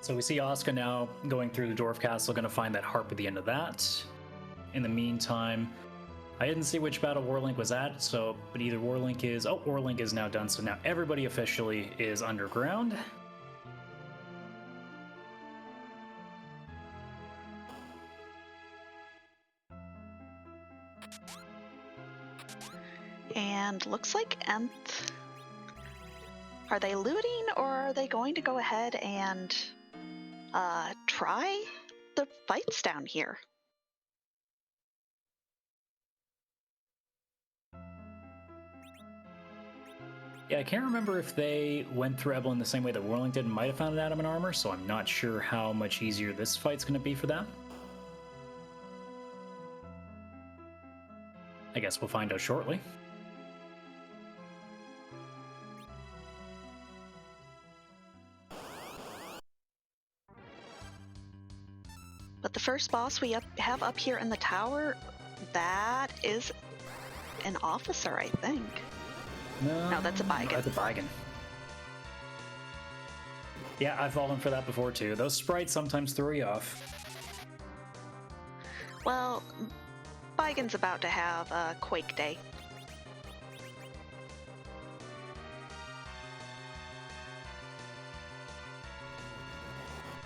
So we see Asuka now going through the Dwarf Castle, going to find that harp at the end of that. In the meantime, I didn't see which battle Warlink was at, but either Warlink is now done, so now everybody officially is underground. And looks like Nth. Are they looting, or are they going to go ahead and try the fights down here? Yeah, I can't remember if they went through Ebel in the same way that Whirling did and might have found an Adamant armor, so I'm not sure how much easier this fight's going to be for them. I guess we'll find out shortly. But the first boss we have up here in the tower, that is an officer, I think. No, that's a Baigen. That's a Baigen. Yeah, I've fallen for that before too. Those sprites sometimes throw you off. Well, Baigen's about to have a Quake Day.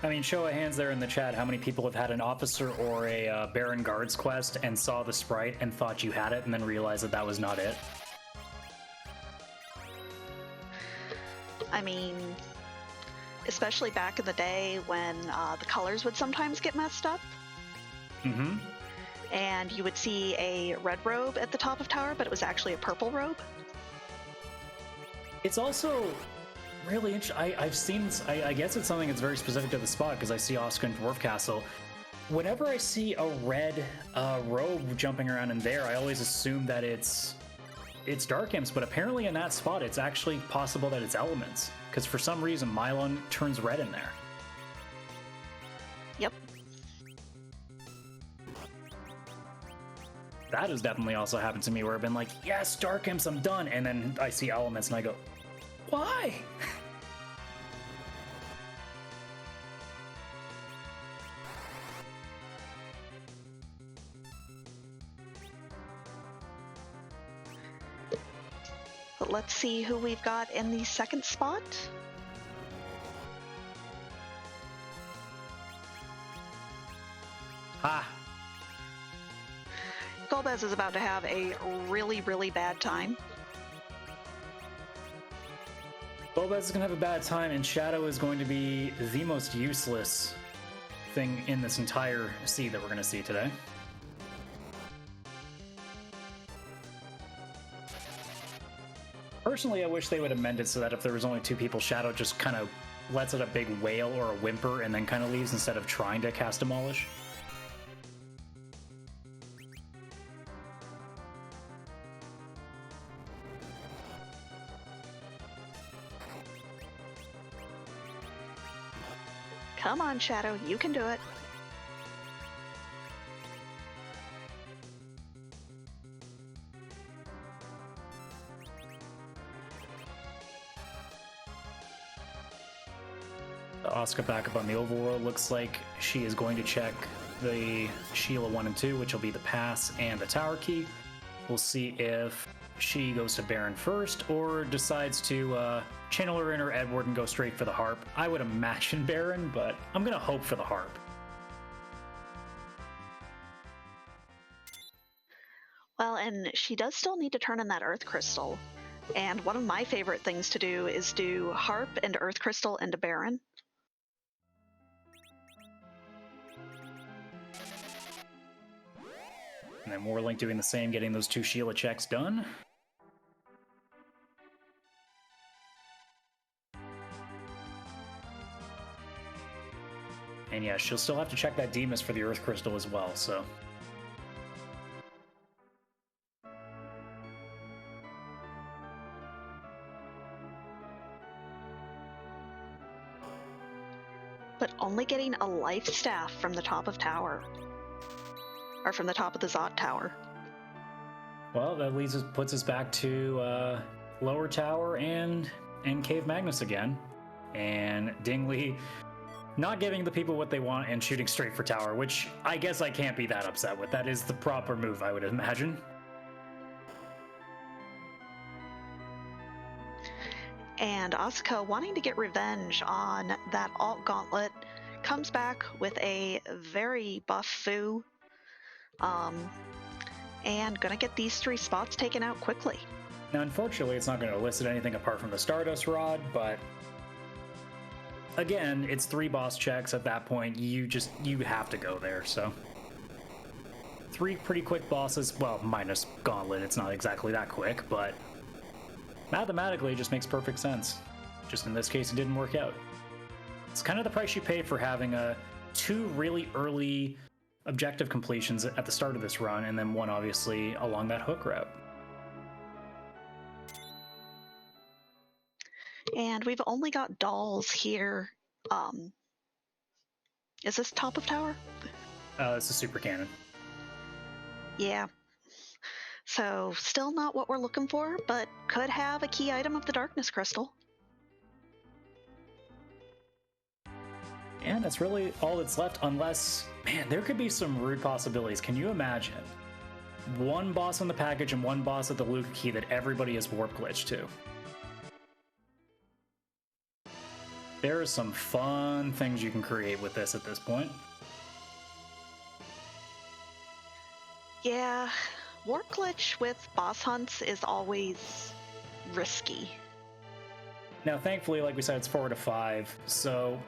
I mean, show of hands there in the chat, how many people have had an officer or a Baron Guards quest and saw the sprite and thought you had it and then realized that that was not it? I mean, especially back in the day when the colors would sometimes get messed up. Mm-hmm. And you would see a red robe at the top of tower, but it was actually a purple robe. It's also really interesting. I've seen, I guess it's something that's very specific to the spot, because I see Oscar in Dwarf Castle. Whenever I see a red robe jumping around in there, I always assume that it's Dark Imps, but apparently in that spot, it's actually possible that it's elements, because for some reason, Mylon turns red in there. Yep. That has definitely also happened to me, where I've been like, yes, Dark Imps, I'm done, and then I see elements and I go, why? But let's see who we've got in the second spot. Ha! Golbez is about to have a really, really bad time. Golbez is going to have a bad time, and Shadow is going to be the most useless thing in this entire seed that we're going to see today. Personally, I wish they would amend it so that if there was only two people, Shadow just kind of lets out a big wail or a whimper and then kind of leaves instead of trying to cast Demolish. Come on, Shadow, you can do it. Oscar back up on the overworld. Looks like she is going to check the Sheila 1 and 2, which will be the pass and the tower key. We'll see if she goes to Baron first or decides to channel her inner Edward and go straight for the harp. I would imagine Baron, but I'm going to hope for the harp. Well, and she does still need to turn in that Earth Crystal. And one of my favorite things to do is do Harp and Earth Crystal into Baron. And then Warlink doing the same, getting those two Sheila checks done. And yeah, she'll still have to check that Demas for the Earth Crystal as well, so... But only getting a life staff from the top of tower. Or from the top of the Zot tower. Well, that puts us back to lower tower and Cave Magnus again. And Dingley not giving the people what they want and shooting straight for tower, which I guess I can't be that upset with. That is the proper move, I would imagine. And Asuka, wanting to get revenge on that alt gauntlet, comes back with a very buff Fu. and gonna get these 3 spots taken out quickly. Now, unfortunately, it's not going to elicit anything apart from the Stardust Rod, but again, it's 3 boss checks at that point. You have to go there, so 3 pretty quick bosses. Well, minus Gauntlet, it's not exactly that quick, but mathematically it just makes perfect sense. Just in this case, it didn't work out. It's kind of the price you pay for having 2 really early objective completions at the start of this run, and then 1 obviously along that hook route. And we've only got dolls here. Is this top of tower? It's a super cannon. Yeah. So still not what we're looking for, but could have a key item of the Darkness Crystal. And that's really all that's left, unless, man, there could be some rude possibilities. Can you imagine 1 boss on the package and 1 boss at the Luca Key that everybody is warp glitched to? There are some fun things you can create with this at this point. Yeah, warp glitch with boss hunts is always risky. Now, thankfully, like we said, it's 4 to 5, so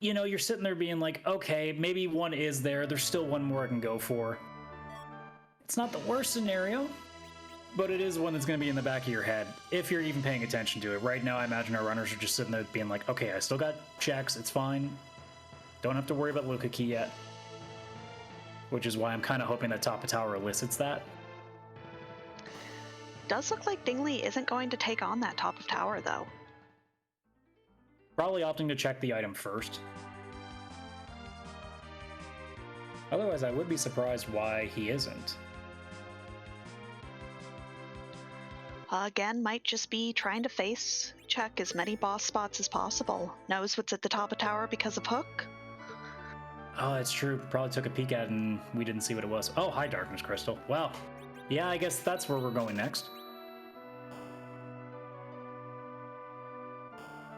you know, you're sitting there being like, okay, maybe 1 is there. There's still 1 more I can go for. It's not the worst scenario, but it is one that's going to be in the back of your head if you're even paying attention to it. Right now, I imagine our runners are just sitting there being like, okay, I still got checks. It's fine. Don't have to worry about Luca Key yet. Which is why I'm kind of hoping that top of tower elicits that. Does look like Dingley isn't going to take on that top of tower, though. Probably opting to check the item first. Otherwise, I would be surprised why he isn't. Again, might just be trying to face check as many boss spots as possible. Knows what's at the top of tower because of Hook. Oh, it's true. Probably took a peek at it and we didn't see what it was. Oh, hi, Darkness Crystal. Wow. Yeah, I guess that's where we're going next.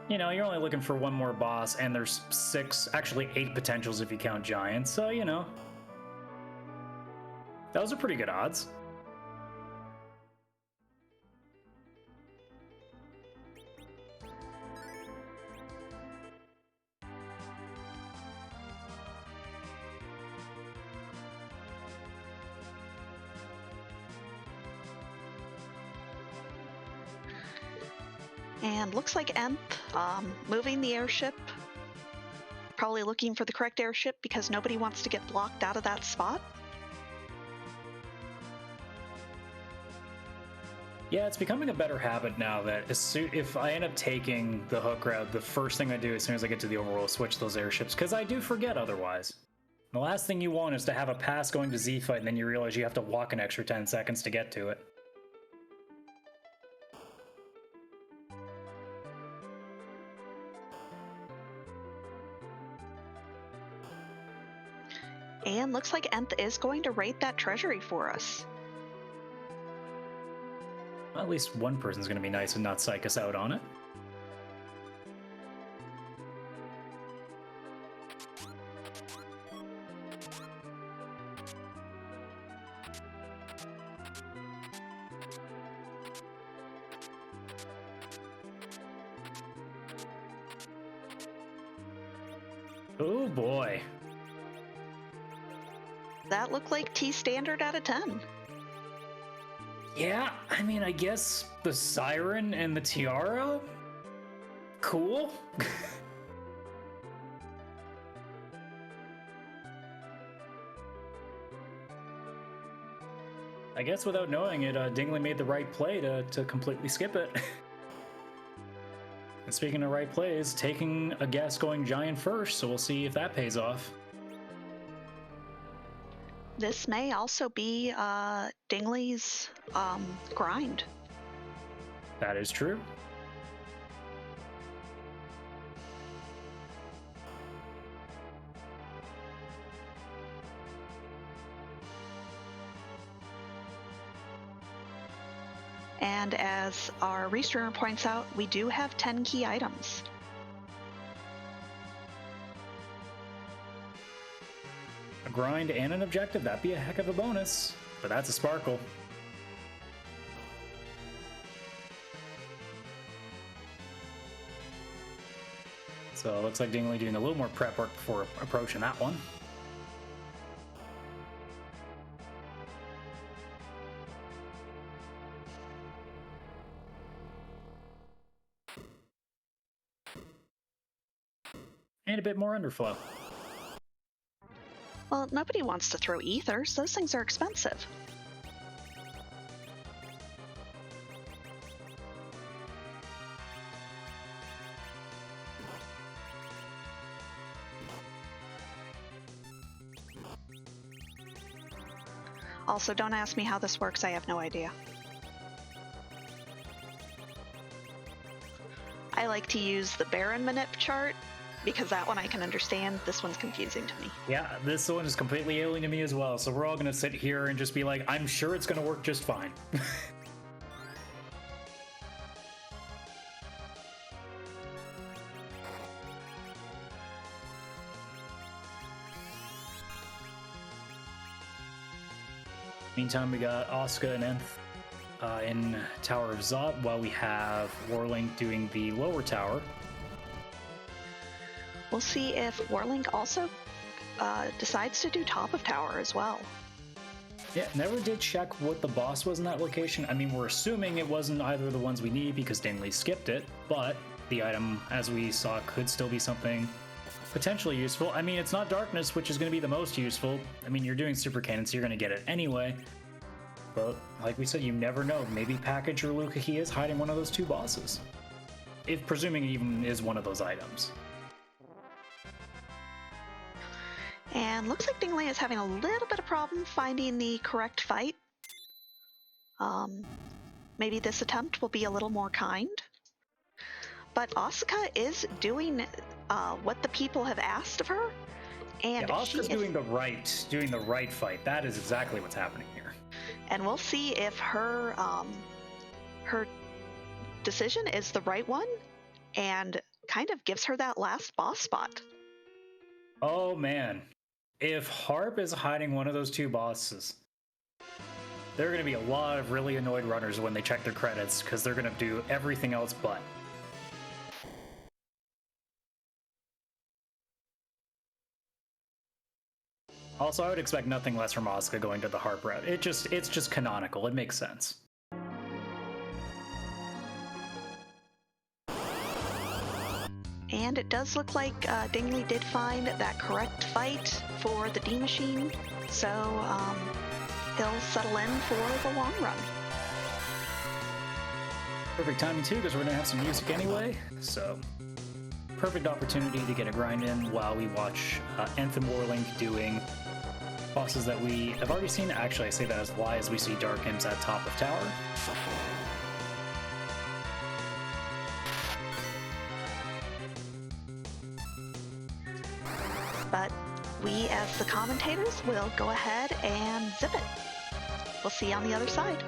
You know, you're only looking for 1 more boss, and there's 6, actually 8 potentials if you count giants, so, you know. Those are pretty good odds. And looks like Emp moving the airship. Probably looking for the correct airship because nobody wants to get blocked out of that spot. Yeah, it's becoming a better habit now that if I end up taking the hook route, the first thing I do as soon as I get to the overworld is switch those airships, because I do forget otherwise. The last thing you want is to have a pass going to Z-Fight and then you realize you have to walk an extra 10 seconds to get to it. And looks like Nth is going to raid that treasury for us. Well, at least 1 person's going to be nice and not psych us out on it. Oh boy. That looked like T standard out of 10. Yeah, I mean, I guess the siren and the tiara? Cool. I guess without knowing it, Dingley made the right play to completely skip it. And speaking of right plays, taking a guess going giant first, so we'll see if that pays off. This may also be Dingley's grind. That is true. And as our restreamer points out, we do have 10 key items. A grind and an objective, that'd be a heck of a bonus. but that's a Sparkle. So it looks like Dingley doing a little more prep work before approaching that one. And a bit more underflow. Well, nobody wants to throw ethers. Those things are expensive. Also, don't ask me how this works. I have no idea. I like to use the Baron Manip chart because that one I can understand. This one's confusing to me. Yeah, this one is completely alien to me as well. So we're all going to sit here and just be like, I'm sure it's going to work just fine. Meantime, we got Asuka and Nth in Tower of Zot, while we have Warlink doing the lower tower. We'll see if Warlink also decides to do top of tower as well. Yeah, never did check what the boss was in that location. I mean, we're assuming it wasn't either of the ones we need because Dingley skipped it, but the item, as we saw, could still be something potentially useful. I mean, it's not Darkness, which is going to be the most useful. I mean, you're doing Super Cannon, so you're going to get it anyway. But like we said, you never know. Maybe Package or Lukahi is hiding one of those two bosses. If presuming it even is one of those items. And looks like Dingley is having a little bit of problem finding the correct fight. Maybe this attempt will be a little more kind. But Asuka is doing what the people have asked of her, and yeah, Asuka's doing the right fight. That is exactly what's happening here. And we'll see if her her decision is the right one, and kind of gives her that last boss spot. Oh man, if Harp is hiding one of those two bosses, there are going to be a lot of really annoyed runners when they check their credits because they're going to do everything else but. Also, I would expect nothing less from Asuka going to the Harp route. It's just canonical. It makes sense. And it does look like Dingley did find that correct fight for the D Machine, so he'll settle in for the long run. Perfect timing too, because we're going to have some music anyway, so perfect opportunity to get a grind in while we watch Anthem Warlink doing bosses that we have already seen. Actually, I say that as a lie, as we see Dark Imps at top of tower. But we, as the commentators, will go ahead and zip it. We'll see you on the other side.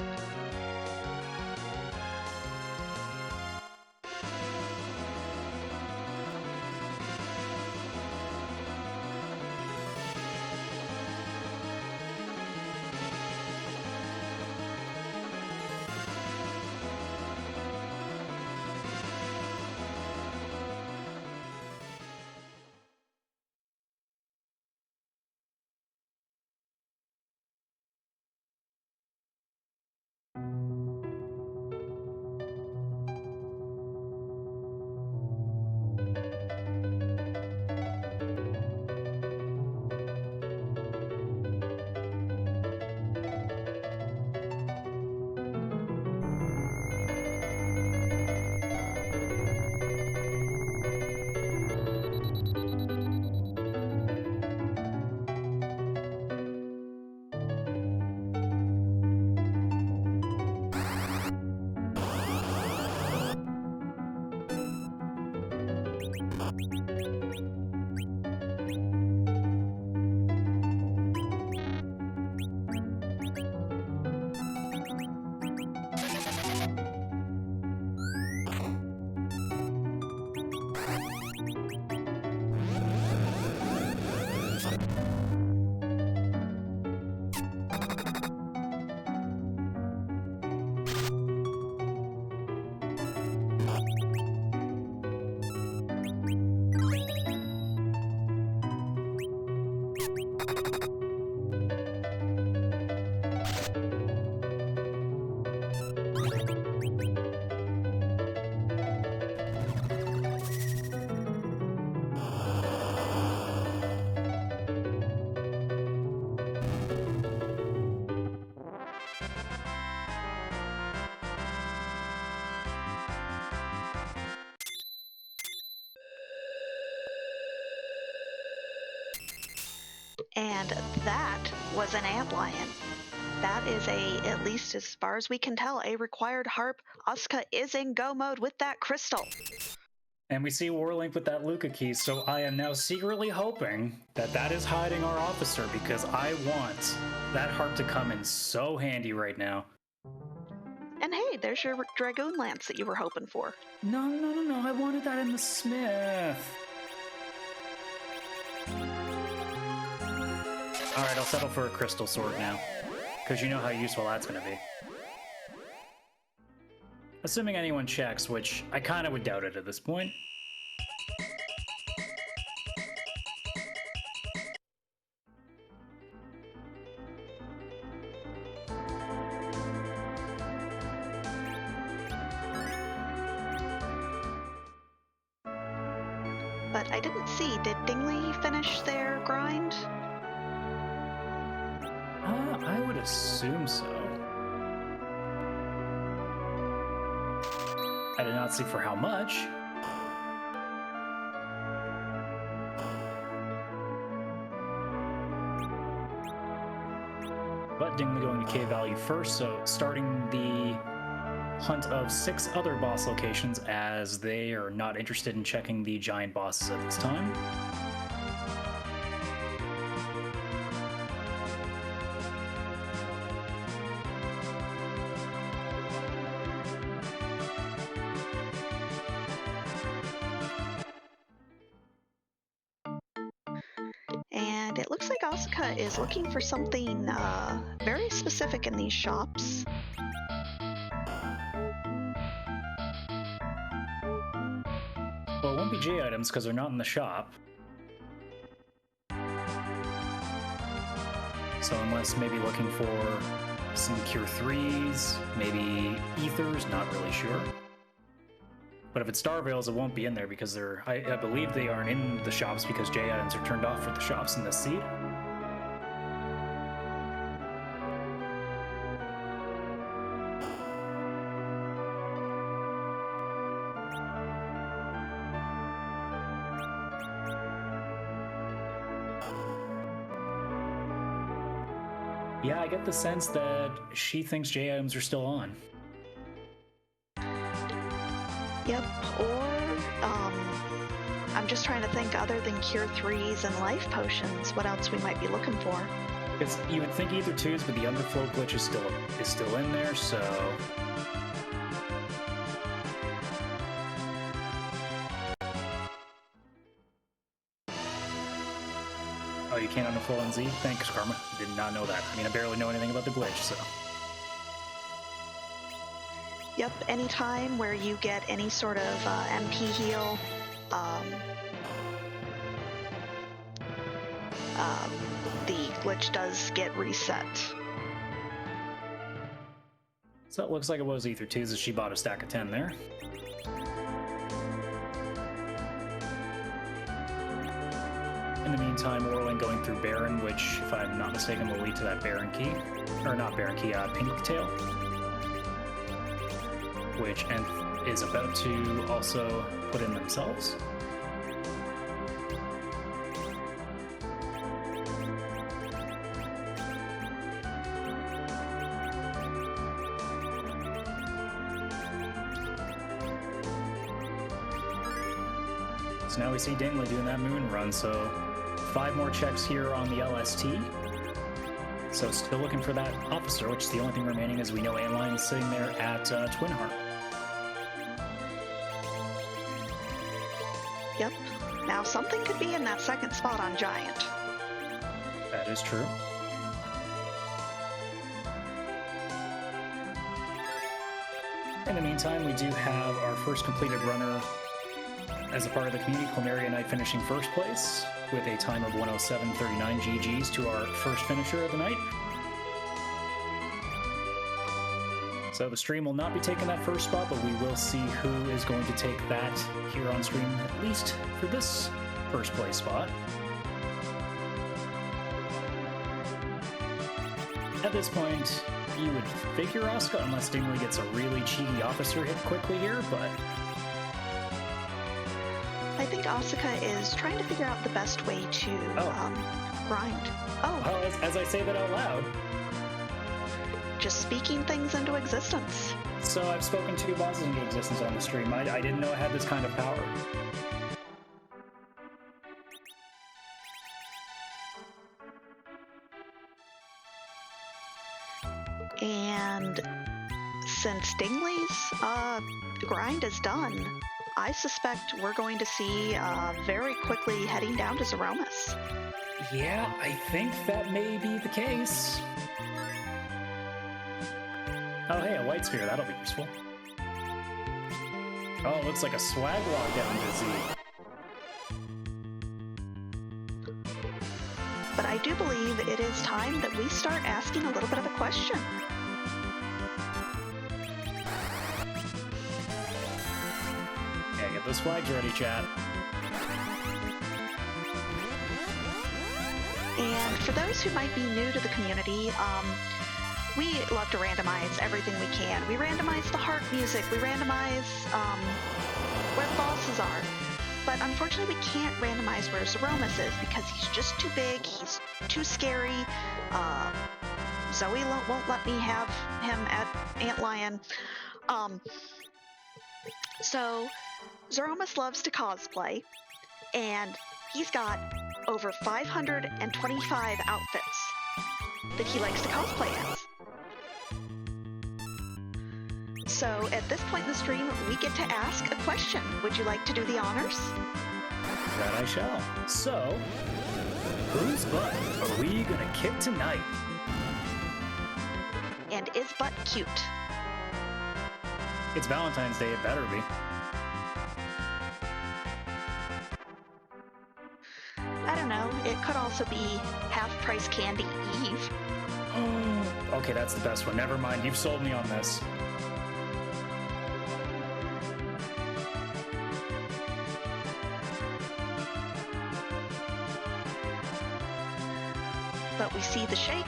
And that was an antlion. That is at least as far as we can tell, a required harp. Asuka is in go mode with that crystal. And we see Warlink with that Luca key, so I am now secretly hoping that that is hiding our officer, because I want that harp to come in so handy right now. And hey, there's your Dragoon Lance that you were hoping for. No, I wanted that in the Smith. Alright, I'll settle for a crystal sword now, because you know how useful that's going to be. Assuming anyone checks, which I kind of would doubt it at this point. But I didn't see, did Dingley finish their grind? I would assume so. I did not see for how much. But Dingley going to K value first, so starting the hunt of 6 other boss locations, as they are not interested in checking the giant bosses at this time. And it looks like Asuka is looking for something very specific in these shops. Well, it won't be J items because they're not in the shop. So unless maybe looking for some Cure 3s, maybe Ethers, not really sure. But if it's Star Veils, it won't be in there because I believe they aren't in the shops because J items are turned off for the shops in this seed. Yeah, I get the sense that she thinks J items are still on. Yep, or I'm just trying to think other than Cure 3s and Life Potions, what else we might be looking for. Because you would think Ether 2s, but the Underflow glitch is still in there, so... Oh, you can't underflow on Z? Thanks, Karma. Did not know that. I mean, I barely know anything about the glitch, so... Yep, anytime where you get any sort of MP heal, the glitch does get reset. So it looks like it was Ether 2s as she bought a stack of 10 there. In the meantime, Warling going through Baron, which, if I'm not mistaken, will lead to that Baron key. Or not Baron key, Pink Tail. Which Nth is about to also put in themselves. So now we see Dingley doing that moon run, so 5 more checks here on the LST. So still looking for that officer, which is the only thing remaining, as we know Antlion is sitting there at Twin Heart. Yep. Now something could be in that second spot on Giant. That is true. In the meantime, we do have our first completed runner as a part of the community, Chlomeria Knight, finishing first place with a time of 107.39 GGs to our first finisher of the night. So the stream will not be taking that first spot, but we will see who is going to take that here on stream, at least for this first place spot. At this point, you would figure Asuka, unless Dingley gets a really cheeky officer hit quickly here, but... I think Asuka is trying to figure out the best way to grind? Oh, Well, as I say that out loud. just speaking things into existence. So I've spoken 2 bosses into existence on the stream. I didn't know I had this kind of power. And since Dingley's grind is done, I suspect we're going to see very quickly heading down to Zeromus. Yeah, I think that may be the case. Oh, hey, a white sphere. That'll be useful. Oh, it looks like a swag log down to Z. But I do believe it is time that we start asking a little bit of a question. Yeah, get those flags ready, chat. And for those who might be new to the community, we love to randomize everything we can. We randomize the heart music, we randomize where the bosses are. But unfortunately, we can't randomize where Zeromus is because he's just too big, he's too scary. Zoe won't let me have him at Antlion. So Zeromus loves to cosplay, and he's got over 525 outfits that he likes to cosplay as. So at this point in the stream, we get to ask a question. Would you like to do the honors? That I shall. So, whose butt are we gonna kick tonight? And is butt cute? It's Valentine's Day, it better be. I don't know. It could also be half-price candy Eve. Okay, that's the best one. Never mind, you've sold me on this. But we see the shake.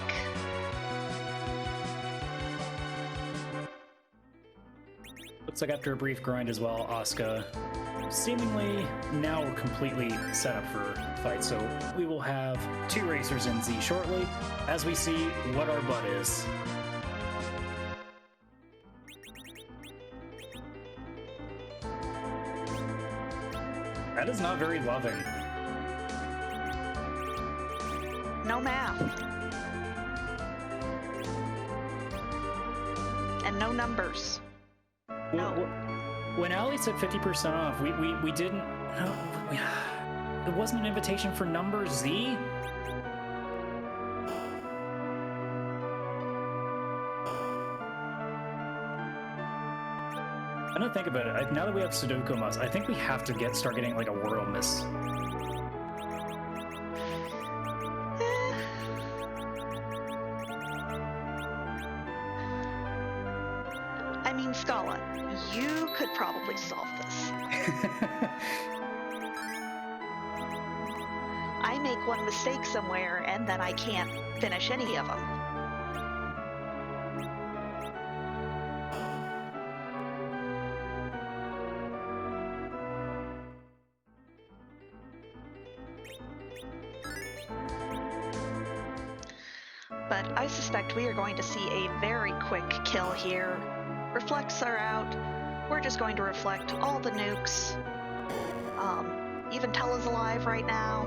Looks like after a brief grind as well, Asuka seemingly now we're completely set up for fight. So we will have 2 racers in Z shortly as we see what our butt is. That is not very loving. No math. And no numbers. No. When Ali said 50% off, we didn't. No, it wasn't an invitation for number Z. I don't think about it. Now that we have Sudoku Mas, I think we have to start getting like a World Miss. I mean, Scala, you could probably solve this. I make one mistake somewhere, and then I can't finish any of them. But I suspect we are going to see a very quick kill here. Reflects are out. We're just going to reflect all the nukes. Even Tella's alive right now.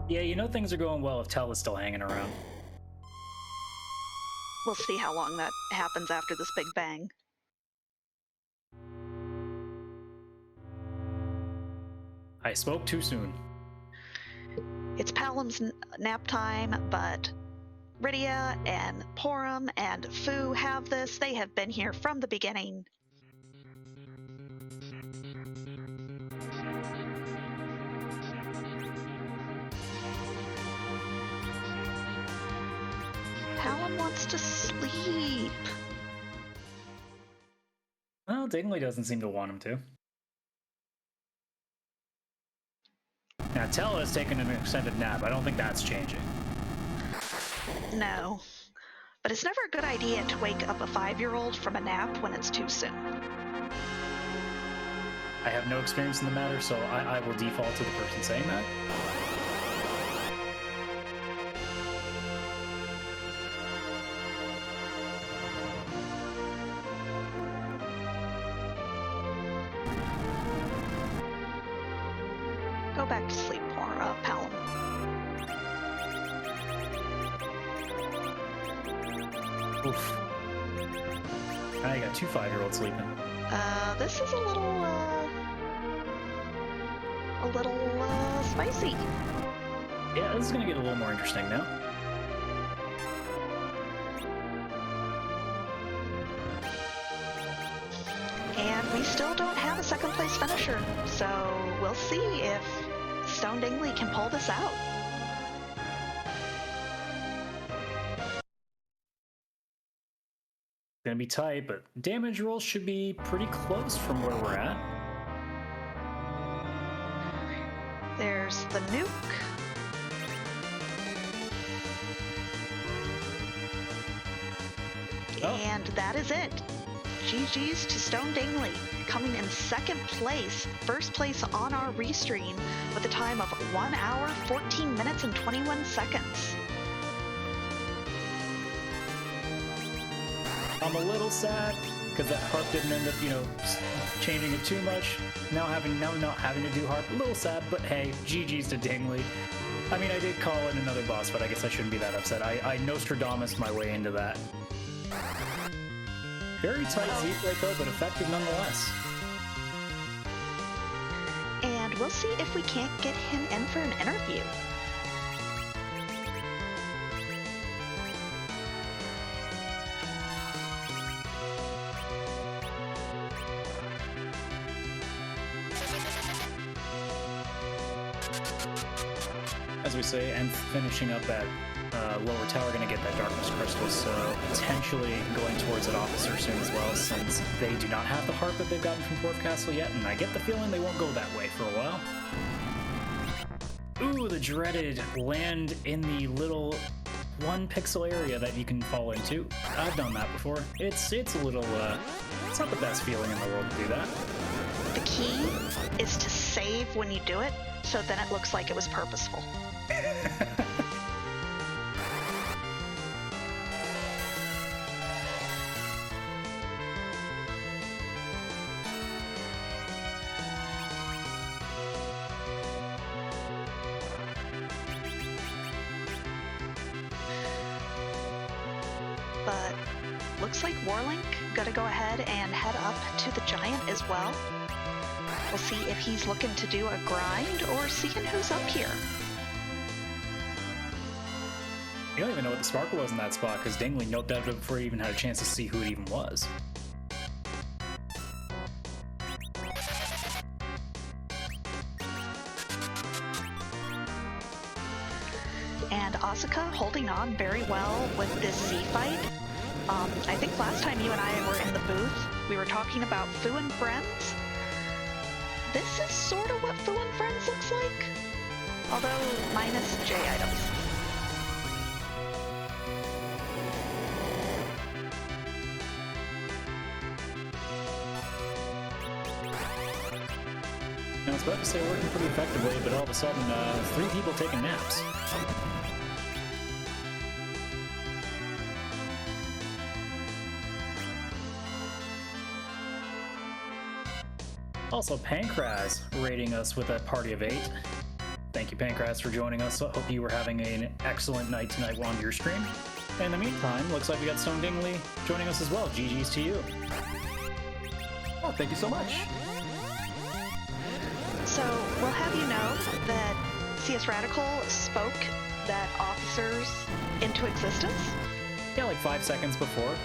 Yeah, you know things are going well if Tella's still hanging around. We'll see how long that happens after this big bang. I spoke too soon. It's Palom's nap time, but Rydia and Porum and Fu have this. They have been here from the beginning. Palom wants to sleep. Well, Dingley doesn't seem to want him to. Now, Tella has taken an extended nap. I don't think that's changing. No. But it's never a good idea to wake up a 5-year-old from a nap when it's too soon. I have no experience in the matter, so I will default to the person saying that. back to sleep, Palom. Oof. I got 2 5-year-olds sleeping. This is a little spicy. Yeah, this is gonna get a little more interesting now. And we still don't have a second place finisher, so we'll see if Stone Dingley can pull this out. Gonna be tight, but damage rolls should be pretty close from where we're at. There's the nuke. Oh. And that is it. GG's to Stone Dingley, coming in second place, first place on our restream with a time of 1 hour, 14 minutes, and 21 seconds. I'm a little sad because that harp didn't end up, changing it too much. Now not having to do harp, a little sad, but hey, GG's to Dingley. I mean, I did call in another boss, but I guess I shouldn't be that upset. I Nostradamus my way into that. Very tight Zeke right though, but effective nonetheless. And we'll see if we can't get him in for an interview. As we say, and finishing up at lower tower, gonna get that darkness crystal, so potentially going towards that officer soon as well, since they do not have the harp that they've gotten from Dwarf Castle yet, and I get the feeling they won't go that way for a while. Ooh, the dreaded land in the little 1 pixel area that you can fall into. I've done that before. It's a little, it's not the best feeling in the world to do that. The key is to save when you do it, so then it looks like it was purposeful. But looks like Warlink gonna go ahead and head up to the giant as well. We'll see if he's looking to do a grind or seeing who's up here. You don't even know what the sparkle was in that spot, because Dingley noped out of it before he even had a chance to see who it even was. And Asuka holding on very well with this Z fight. I think last time you and I were in the booth, we were talking about Fu and Friends. This is sort of what Fu and Friends looks like, although minus J items. I was about to say working pretty effectively, but all of a sudden, 3 people taking naps. Also, Pancras rating us with a party of 8. Thank you, Pancras, for joining us. I hope you were having an excellent night tonight on your stream. In the meantime, looks like we got Stone Dingley joining us as well. GG's to you. Oh, thank you so much. So we'll have you know that CS Radical spoke that officers into existence. Yeah, like 5 seconds before.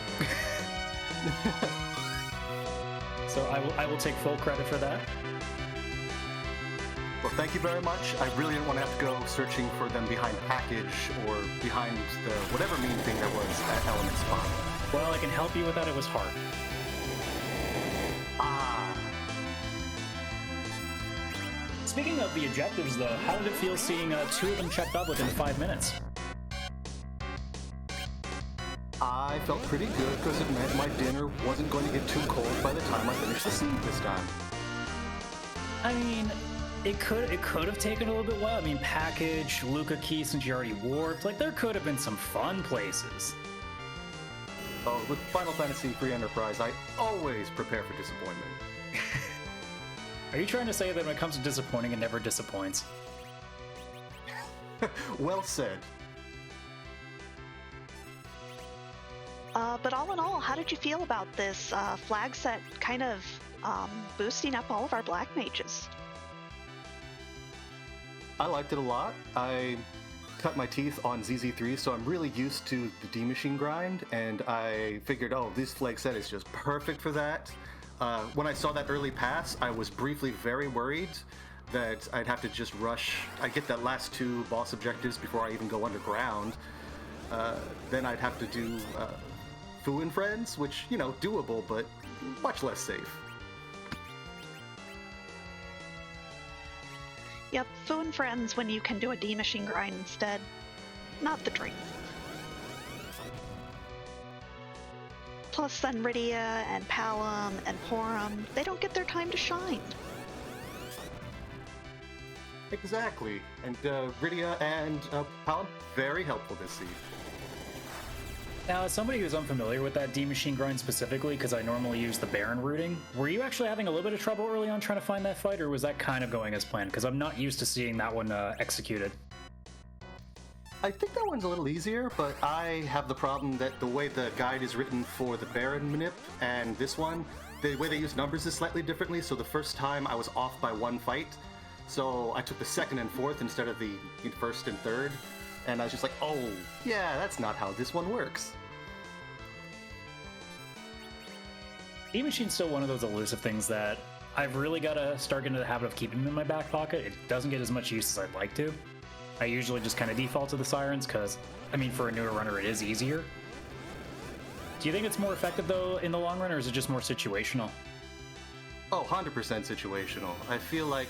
So I will take full credit for that. Well, thank you very much. I really didn't want to have to go searching for them behind package or behind the whatever mean thing there was at Element Spot. Well, I can help you with that. It was hard. Ah. Speaking of the objectives, though, how did it feel seeing 2 of them checked off within 5 minutes? I felt pretty good because it meant my dinner wasn't going to get too cold by the time I finished the scene this time. I mean, it could have taken a little bit while. I mean, package, Luca key, since you already warped, like there could have been some fun places. Oh, with Final Fantasy III Enterprise, I always prepare for disappointment. Are you trying to say that when it comes to disappointing, it never disappoints? Well said. But all in all, how did you feel about this flag set kind of boosting up all of our black mages? I liked it a lot. I cut my teeth on ZZ3, so I'm really used to the D-Machine grind, and I figured, oh, this flag set is just perfect for that. When I saw that early pass, I was briefly very worried that I'd have to just rush. I'd get that last 2 boss objectives before I even go underground. Then I'd have to do Fu and Friends, which, you know, doable, but much less safe. Yep, Fu and Friends when you can do a D-Machine grind instead. Not the dream. Plus then Rydia and Palom and Porum, they don't get their time to shine. Exactly. And Rydia and Palom, very helpful this seed. Now, as somebody who's unfamiliar with that D-Machine grind specifically, because I normally use the Baron routing, were you actually having a little bit of trouble early on trying to find that fight, or was that kind of going as planned? Because I'm not used to seeing that one executed. I think that one's a little easier, but I have the problem that the way the guide is written for the Baron manip and this one, the way they use numbers is slightly differently, so the first time I was off by 1 fight, so I took the 2nd and 4th instead of the 1st and 3rd. And I was just like, oh, yeah, that's not how this one works. D-Machine's still one of those elusive things that I've really got to start getting into the habit of keeping in my back pocket. It doesn't get as much use as I'd like to. I usually just kind of default to the Sirens because, I mean, for a newer runner, it is easier. Do you think it's more effective, though, in the long run, or is it just more situational? Oh, 100% situational. I feel like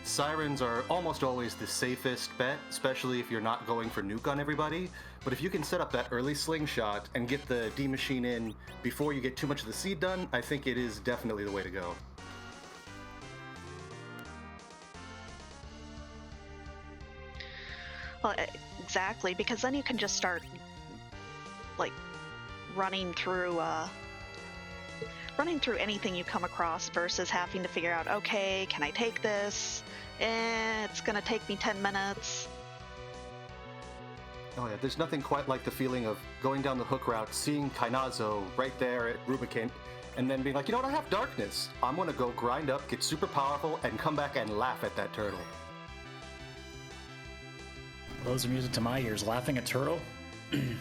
Sirens are almost always the safest bet, especially if you're not going for nuke on everybody. But if you can set up that early slingshot and get the D-Machine in before you get too much of the seed done, I think it is definitely the way to go. Well, exactly, because then you can just start, like, running through anything you come across versus having to figure out, okay, can I take this? It's gonna take me 10 minutes. Oh yeah, there's nothing quite like the feeling of going down the hook route, seeing Kainazo right there at Rubicant, and then being like, you know what, I have darkness. I'm gonna go grind up, get super powerful, and come back and laugh at that turtle. Those are music to my ears. Laughing at turtle?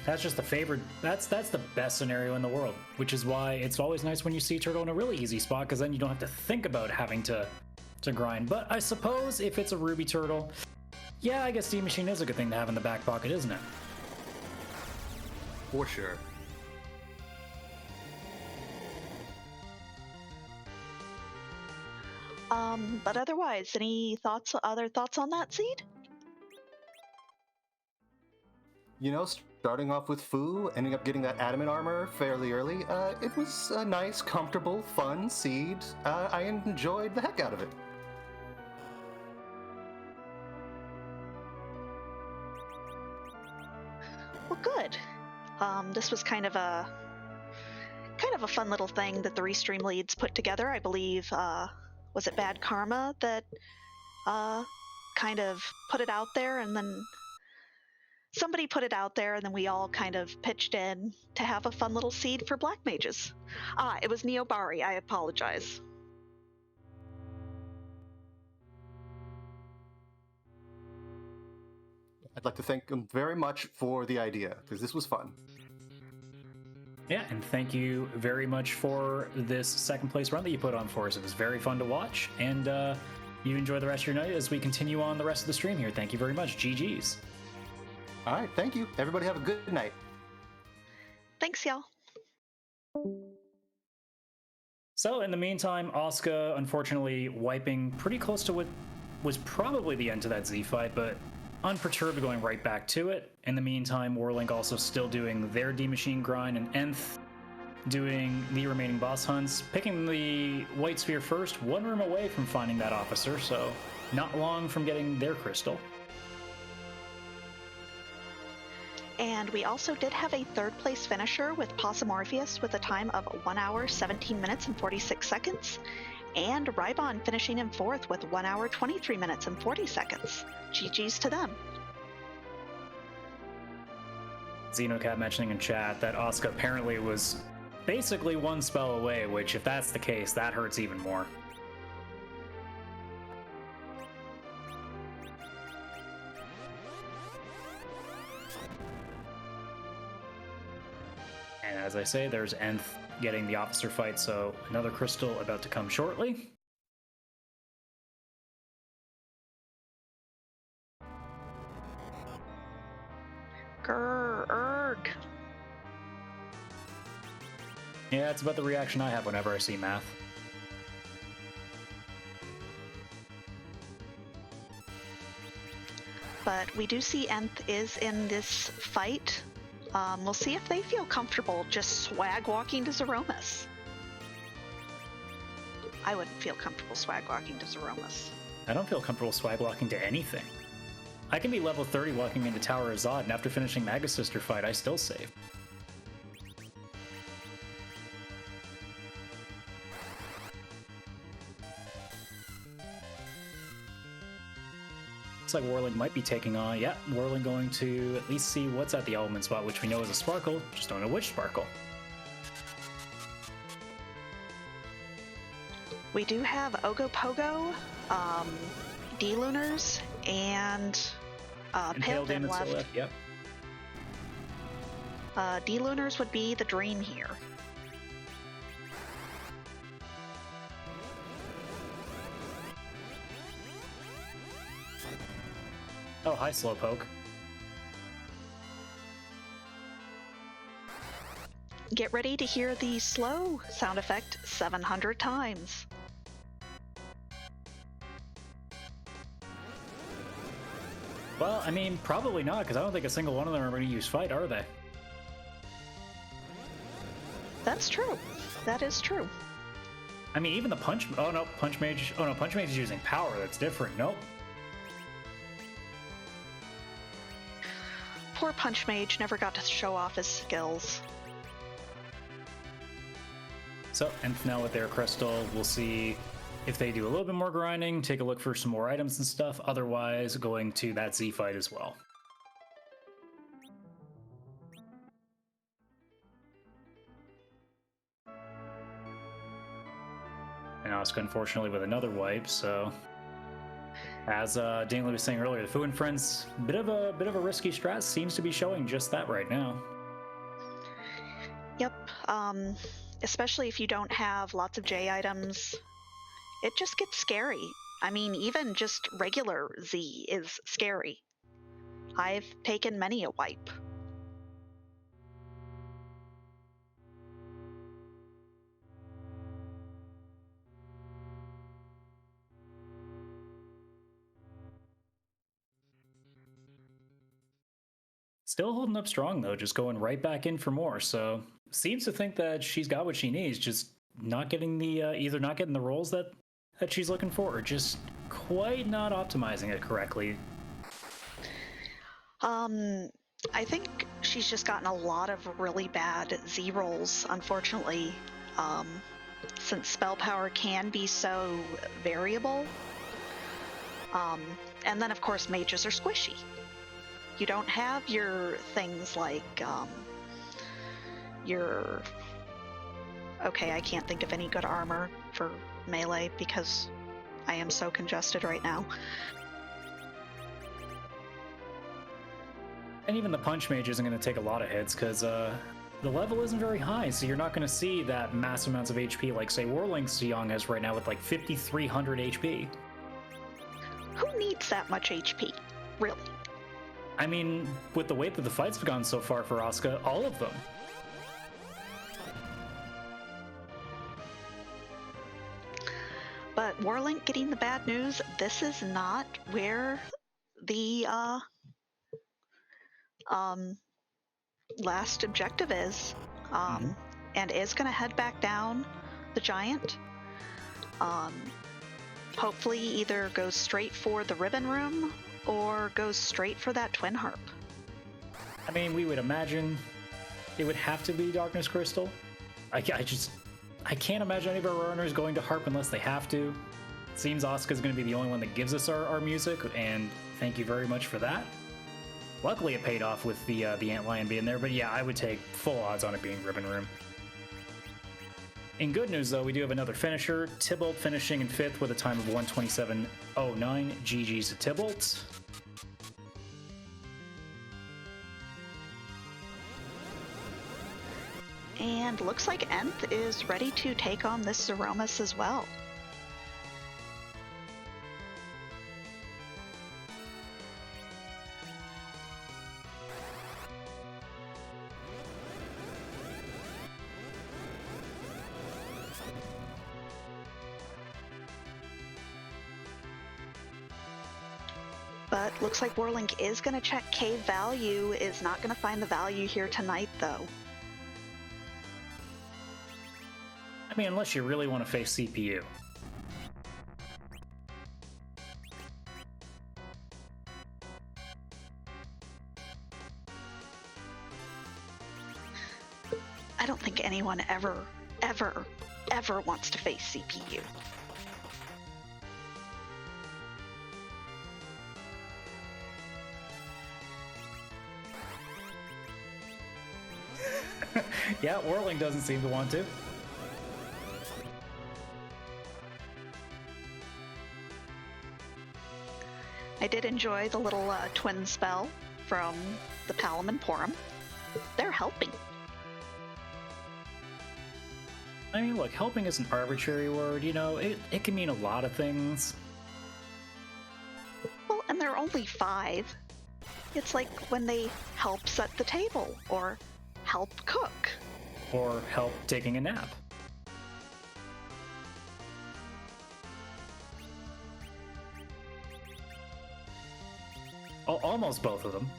That's just the favorite. That's the best scenario in the world, which is why it's always nice when you see turtle in a really easy spot, because then you don't have to think about having to grind. But I suppose if it's a ruby turtle, yeah, I guess D-Machine is a good thing to have in the back pocket, isn't it? For sure. But otherwise, any other thoughts on that seed? You know, starting off with Fu, ending up getting that adamant armor fairly early, it was a nice, comfortable, fun seed. I enjoyed the heck out of it. Well, good. This was kind of a fun little thing that the Restream leads put together. I believe, was it Bad Karma that kind of put it out there, and then somebody put it out there, and then we all kind of pitched in to have a fun little seed for black mages. It was Neobari. I apologize. I'd like to thank them very much for the idea, because this was fun. Yeah, and thank you very much for this second place run that you put on for us. It was very fun to watch, and you enjoy the rest of your night as we continue on the rest of the stream here. Thank you very much. GG's. All right, thank you. Everybody have a good night. Thanks, y'all. So in the meantime, Asuka unfortunately wiping pretty close to what was probably the end to that Z fight, but unperturbed going right back to it. In the meantime, Warlink also still doing their D-Machine grind, and Nth doing the remaining boss hunts, picking the White Sphere first, one room away from finding that officer, so not long from getting their crystal. And we also did have a third place finisher with Possum Orpheus with a time of 1 hour, 17 minutes, and 46 seconds. And Rybon finishing in 4th with 1 hour, 23 minutes, and 40 seconds. GG's to them. Xenocat mentioning in chat that Asuka apparently was basically one spell away, which if that's the case, that hurts even more. And as I say, there's Nth getting the officer fight, so another crystal about to come shortly. Grrrg. Yeah, it's about the reaction I have whenever I see math. But we do see Nth is in this fight. We'll see if they feel comfortable just swag walking to Zeromus. I wouldn't feel comfortable swag walking to Zeromus. I don't feel comfortable swag walking to anything. I can be level 30 walking into Tower of Zod, and after finishing Maga Sister fight, I still save. Looks like Whirling might be taking on, yeah, Whirling going to at least see what's at the element spot, which we know is a Sparkle, just don't know which Sparkle. We do have Ogopogo, D-Lunars, and Pale Dim left. Yep. D-Lunars would be the dream here. Oh, hi, Slowpoke. Get ready to hear the slow sound effect 700 times. Well, I mean, probably not, because I don't think a single one of them are going to use fight, are they? That's true. That is true. I mean, even the Punch... Oh, no, Punch Mage... Oh, no, Punch Mage is using power. That's different. Nope. Poor Punch Mage never got to show off his skills. So, Nth now with their Crystal, we'll see if they do a little bit more grinding, take a look for some more items and stuff. Otherwise, going to that Z fight as well. And Asuka, unfortunately, with another wipe, so... As Daniel was saying earlier, the Fu and Friends, bit of a risky strat, seems to be showing just that right now. Yep, especially if you don't have lots of J items, it just gets scary. I mean, even just regular Z is scary. I've taken many a wipe. Still holding up strong, though, just going right back in for more. So seems to think that she's got what she needs, just not getting the either not getting the rolls that she's looking for, or just quite not optimizing it correctly. I think she's just gotten a lot of really bad Z rolls, unfortunately, since spell power can be so variable. And then, of course, mages are squishy. You don't have your things like your... Okay, I can't think of any good armor for melee because I am so congested right now. And even the Punch Mage isn't going to take a lot of hits because the level isn't very high, so you're not going to see that massive amounts of HP like, say, Whirling Xiong has right now with like 5,300 HP. Who needs that much HP? Really? I mean, with the way that the fights have gone so far for Asuka, all of them. But Warlink getting the bad news, this is not where the last objective is, and is going to head back down the giant. Hopefully either goes straight for the ribbon room or goes straight for that twin harp. I mean, we would imagine it would have to be Darkness Crystal. I just I can't imagine any of our runners going to harp unless they have to. Seems Asuka's going to be the only one that gives us our music, and thank you very much for that. Luckily, it paid off with the Antlion being there, but yeah, I would take full odds on it being Ribbon Room. In good news, though, we do have another finisher, Tybalt finishing in 5th with a time of 1:27.09. GG's to Tybalt. And looks like Nth is ready to take on this Zeromus as well. But looks like Warlink is going to check cave value, is not going to find the value here tonight though. I mean, unless you really want to face CPU. I don't think anyone ever wants to face CPU. Yeah, Warling doesn't seem to want to. I did enjoy the little twin spell from the Palom and Porum. They're helping. I mean, look, helping is an arbitrary word, you know, it can mean a lot of things. Well, and they're only 5. It's like when they help set the table, or help cook. Or help taking a nap. Almost both of them.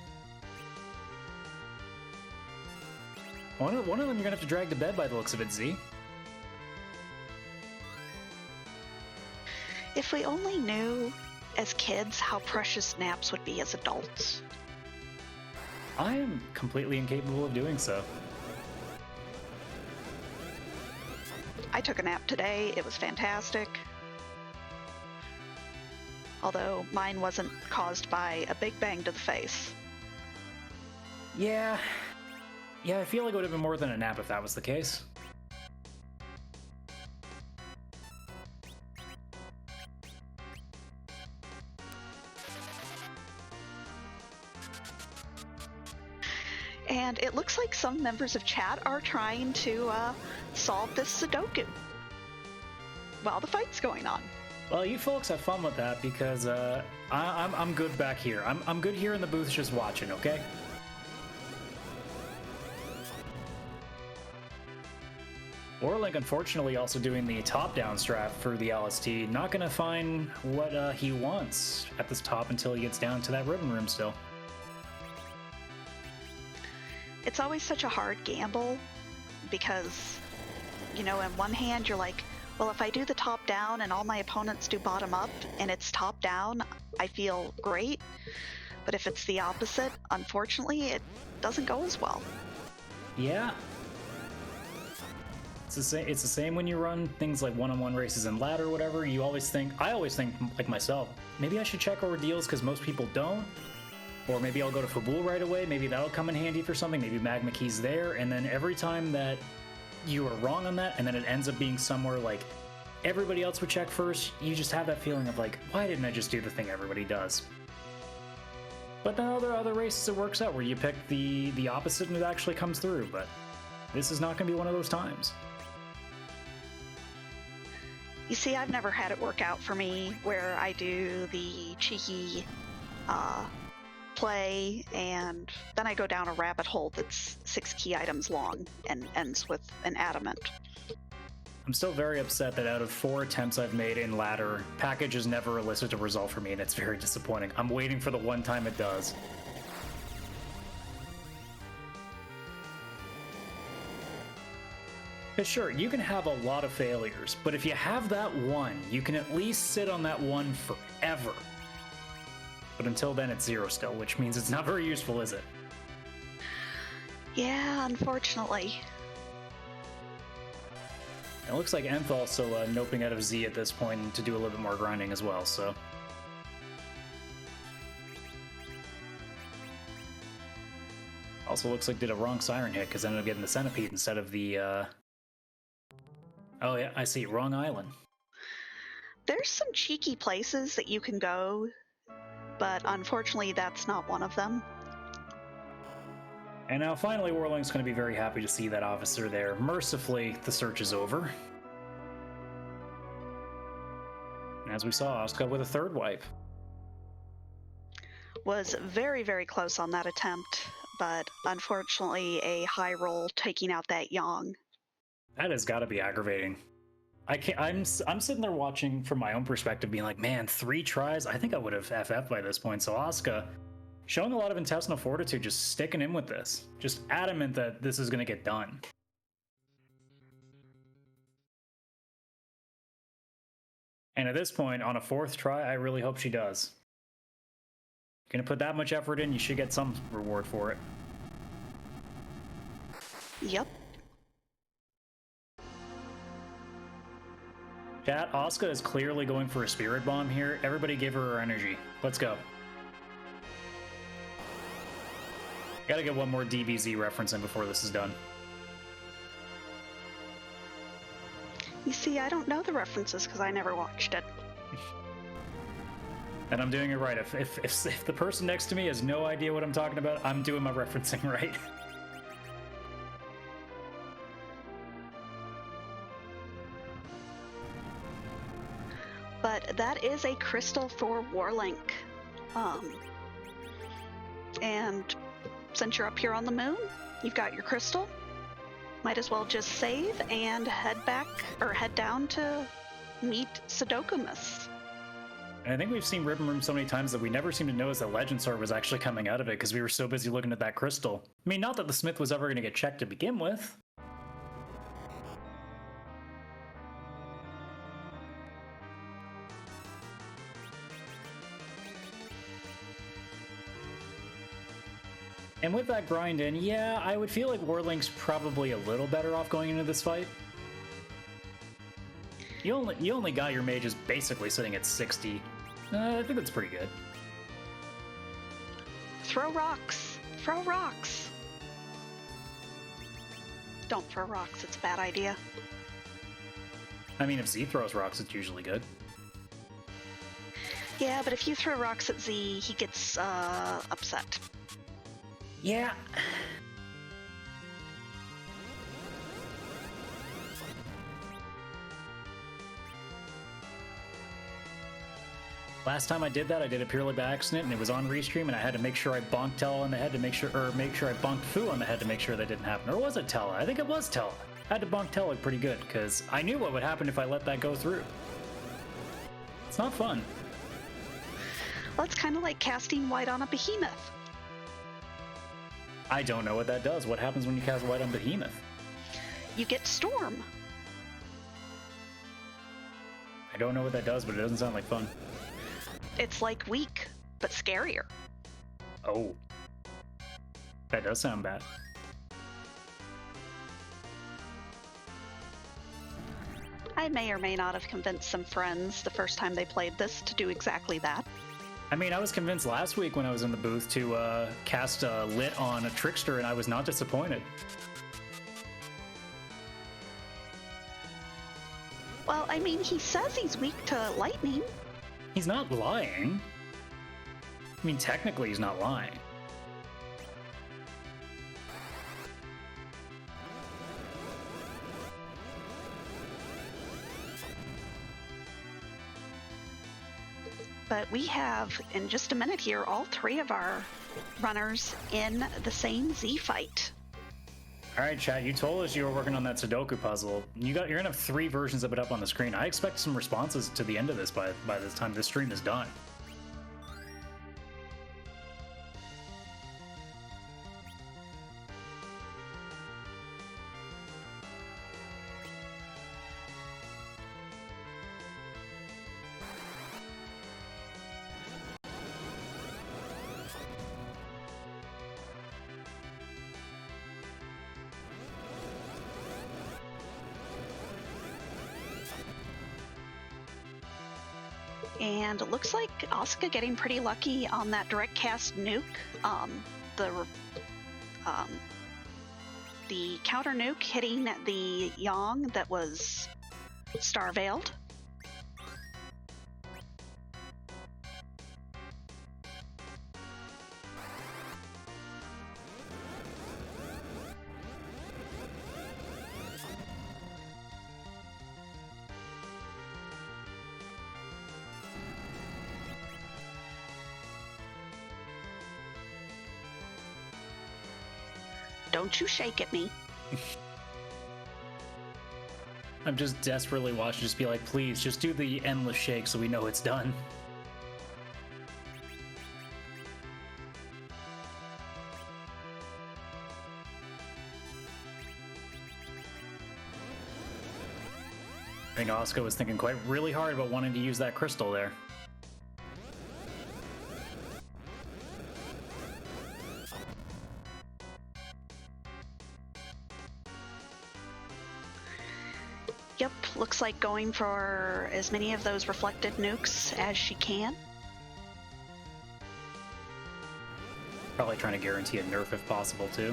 One of them you're gonna have to drag to bed by the looks of it, Z. If we only knew as kids how precious naps would be as adults. I am completely incapable of doing so. I took a nap today. It was fantastic. Although mine wasn't caused by a big bang to the face. Yeah, I feel like it would have been more than a nap if that was the case. And it looks like some members of chat are trying to solve this Sudoku while the fight's going on. Well, you folks have fun with that because I'm good back here. I'm good here in the booth just watching, okay? Orlink, unfortunately, also doing the top-down strat for the LST. Not gonna find what he wants at this top until he gets down to that ribbon room still. It's always such a hard gamble because, you know, in one hand you're like, well, if I do the top down and all my opponents do bottom up and it's top down, I feel great. But if it's the opposite, unfortunately, it doesn't go as well. Yeah. It's the same when you run things like one-on-one races in ladder or whatever. I always think like myself, maybe I should check ordeals because most people don't. Or maybe I'll go to Fabul right away. Maybe that'll come in handy for something. Maybe Magma Key's there. And then every time that you are wrong on that, and then it ends up being somewhere like everybody else would check first, you just have that feeling of like, why didn't I just do the thing everybody does? But then other races it works out where you pick the opposite and it actually comes through. But this is not going to be one of those times. You see, I've never had it work out for me where I do the cheeky play and then I go down a rabbit hole that's 6 key items long and ends with an adamant. I'm still very upset that out of 4 attempts I've made in ladder, package has never elicited a result for me, and it's very disappointing. I'm waiting for the one time it does. But sure, you can have a lot of failures, but if you have that one, you can at least sit on that one forever. But until then, it's 0 still, which means it's not very useful, is it? Yeah, unfortunately. It looks like Nth also noping out of Z at this point to do a little bit more grinding as well, so. Also looks like did a wrong Siren hit because ended up getting the Centipede instead of the, Oh yeah, I see, wrong island. There's some cheeky places that you can go, but unfortunately that's not one of them. And now finally Warling's going to be very happy to see that officer there. Mercifully, the search is over. And as we saw, Asuka with a third wipe. Was very, very close on that attempt, but unfortunately a high roll taking out that Yang. That has got to be aggravating. I'm sitting there watching from my own perspective being like, man, 3 tries? I think I would have FF by this point. So Asuka showing a lot of intestinal fortitude, just sticking in with this. Just adamant that this is going to get done. And at this point, on a 4th try, I really hope she does. Gonna put that much effort in, you should get some reward for it. Yep. Chat, Asuka is clearly going for a spirit bomb here. Everybody give her energy. Let's go. Gotta get one more DBZ reference in before this is done. You see, I don't know the references because I never watched it. And I'm doing it right. If the person next to me has no idea what I'm talking about, I'm doing my referencing right. But that is a crystal for Warlink. And since you're up here on the moon, you've got your crystal. Might as well just save and head back, or head down to meet Sudokumus. And I think we've seen Ribbon Room so many times that we never seem to notice that Legend Sword was actually coming out of it because we were so busy looking at that crystal. I mean, not that the Smith was ever going to get checked to begin with. And with that grind in, yeah, I would feel like Warlink's probably a little better off going into this fight. You only got your mages basically sitting at 60. I think that's pretty good. Throw rocks! Throw rocks! Don't throw rocks, it's a bad idea. I mean, if Z throws rocks, it's usually good. Yeah, but if you throw rocks at Z, he gets upset. Yeah. Last time I did that, I did it purely by accident, and it was on restream, and I had to make sure I bonked Tella on the head to make sure, or make sure I bonked Fu on the head to make sure that didn't happen. Or was it Tella? I think it was Tella. I had to bonk Tella pretty good, because I knew what would happen if I let that go through. It's not fun. Well, it's kind of like casting white on a behemoth. I don't know what that does. What happens when you cast white on Behemoth? You get storm. I don't know what that does, but it doesn't sound like fun. It's like weak, but scarier. Oh. That does sound bad. I may or may not have convinced some friends the first time they played this to do exactly that. I mean, I was convinced last week when I was in the booth to cast Lit on a Trickster, and I was not disappointed. Well, I mean, he says he's weak to lightning. He's not lying. I mean, technically he's not lying. But we have, in just a minute here, all 3 of our runners in the same Z fight. All right, chat, you told us you were working on that Sudoku puzzle. You're gonna have 3 versions of it up on the screen. I expect some responses to the end of this by the time this stream is done. And it looks like Asuka getting pretty lucky on that direct cast nuke. The counter nuke hitting the Yang that was star veiled. Don't you shake at me. I'm just desperately watching, just be like, please, just do the endless shake so we know it's done. I think Asuka was thinking quite really hard about wanting to use that crystal there. Yep, looks like going for as many of those reflected nukes as she can. Probably trying to guarantee a nerf if possible, too.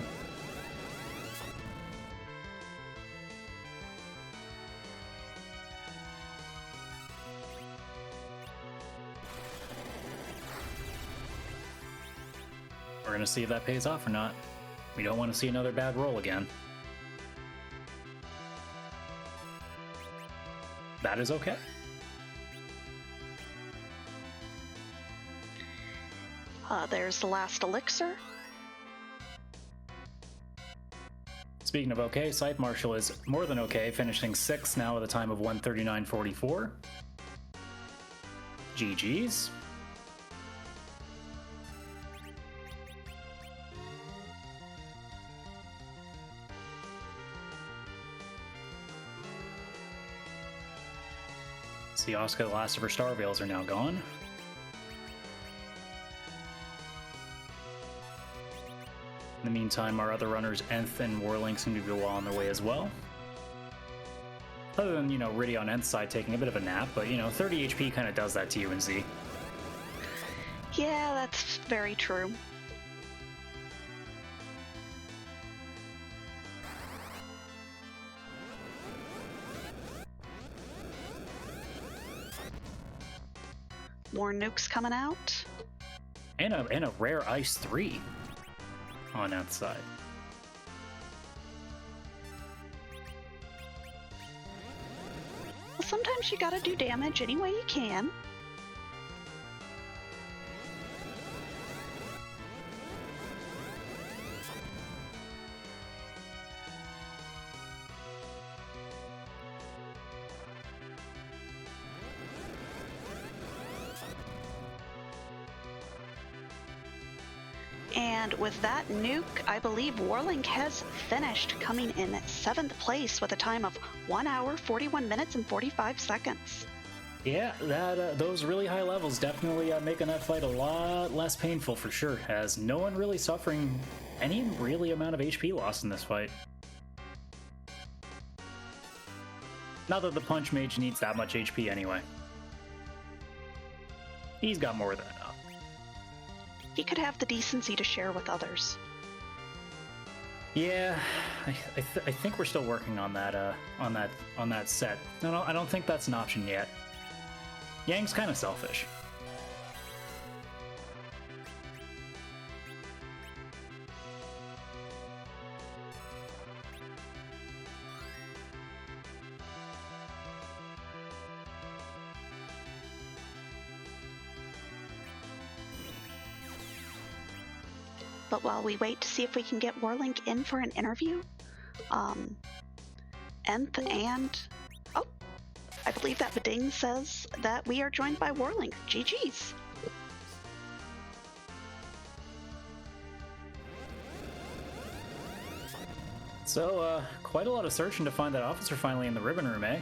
We're gonna see if that pays off or not. We don't want to see another bad roll again. That is okay. There's the last elixir. Speaking of okay, Scythe Marshal is more than okay, finishing 6th now with a time of 1:39.44. GG's. See, Asuka, the last of her star veils are now gone. In the meantime, our other runners, Nth and Warlink, seem to be well on their way as well. Other than, Riddy on Nth's side taking a bit of a nap, but, 30 HP kind of does that to you and Z. Yeah, that's very true. More nukes coming out. And a rare Ice 3 on that side. Well, sometimes you gotta do damage any way you can. And with that nuke, I believe Warlink has finished, coming in 7th place with a time of 1 hour, 41 minutes, and 45 seconds. Yeah, those really high levels definitely making that fight a lot less painful for sure, as no one really suffering any really amount of HP loss in this fight. Not that the Punch Mage needs that much HP anyway. He's got more than enough. He could have the decency to share with others. Yeah, I think we're still working on that on that set. No, I don't think that's an option yet. Yang's kind of selfish. But while we wait to see if we can get Warlink in for an interview, Nth and... Oh, I believe that Bading says that we are joined by Warlink. GG's. So, quite a lot of searching to find that officer finally in the ribbon room, eh?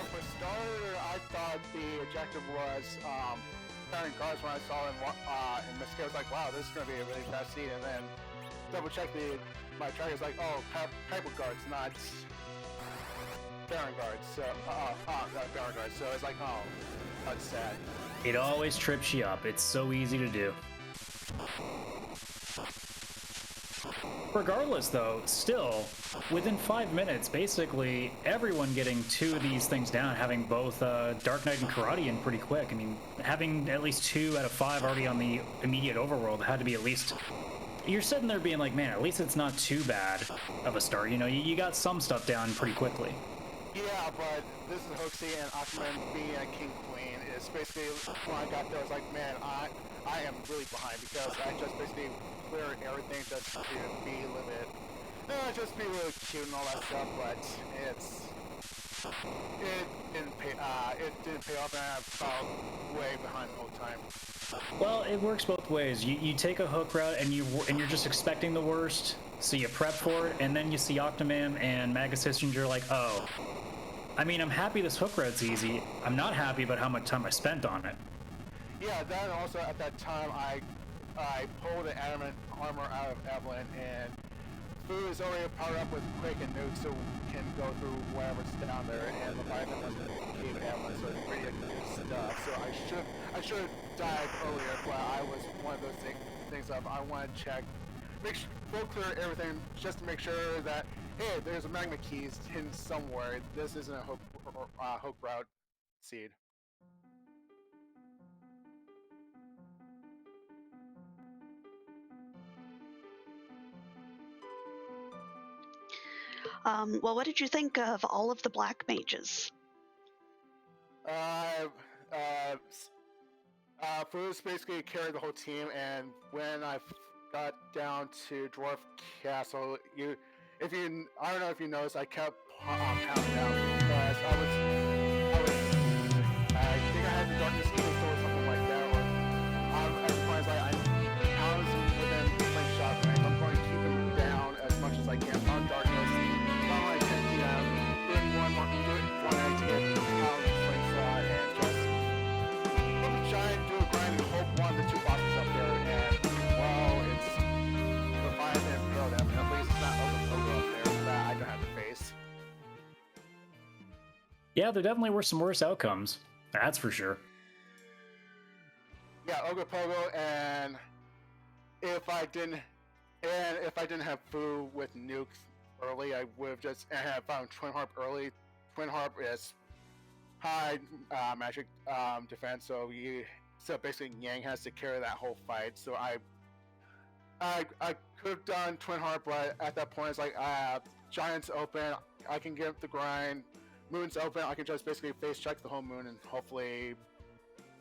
For starter, I thought the objective was carrying guards when I saw him in Mesquite. I was like, wow, this is going to be a really fast scene. And then double check my track is like, oh, paper guards, not. Baron guards. So Baron guards. So it's like, oh, that's sad. It always trips you up. It's so easy to do. Regardless, though, still, within 5 minutes, basically everyone getting 2 of these things down, having both Dark Knight and Karate in pretty quick. I mean, having at least 2 out of 5 already on the immediate overworld had to be at least... You're sitting there being like, man, at least it's not too bad of a start. You know, you got some stuff down pretty quickly. Yeah, but this is Hoaxie and Aquaman being a King Queen. It's basically, when I got there, I was like, man, I am really behind because I just basically cleared everything just to be a little bit, just be really cute and all that stuff, but it didn't pay off, and I felt way behind the whole time. Well, it works both ways. You take a hook route and you're just expecting the worst, so you prep for it, and then you see Octomam and Mage Assist, and you're like, oh. I mean, I'm happy this hook route's easy. I'm not happy about how much time I spent on it. Yeah, then also at that time I pulled the adamant armor out of Evelyn, and Fu is already powered up with Quake and Nuke, so can go through whatever's down there, and Leviathan was going to keep Evelyn, so it's pretty good stuff. So I should have died earlier, but I was one of those things of I want to check, go clear everything just to make sure that, hey, there's a magma keys hidden somewhere. This isn't a hook route seed. Well, what did you think of all of the black mages? Bruce basically carried the whole team, and when I got down to Dwarf Castle, I don't know if you noticed, I kept pounding down because I think I had the darkness or something like that, or at the point I'm within range shot range. I'm going to keep him down as much as I can on darkness. Not like 10 p.m. Doing one to get pound slingshot and just try and do a grind and hope one of the 2 bosses up there, and well, it's revive and kill them. At least it's not over up there that I don't have to face. Yeah, there definitely were some worse outcomes. That's for sure. Yeah, Ogopogo, and if I didn't have Fu with nukes early, I would have just have found Twin Harp early. Twin Harp is high magic defense, so basically Yang has to carry that whole fight. So I could have done Twin Harp, but at that point it's like Giant's open, I can get the grind. Moon's open, I can just basically face check the whole moon, and hopefully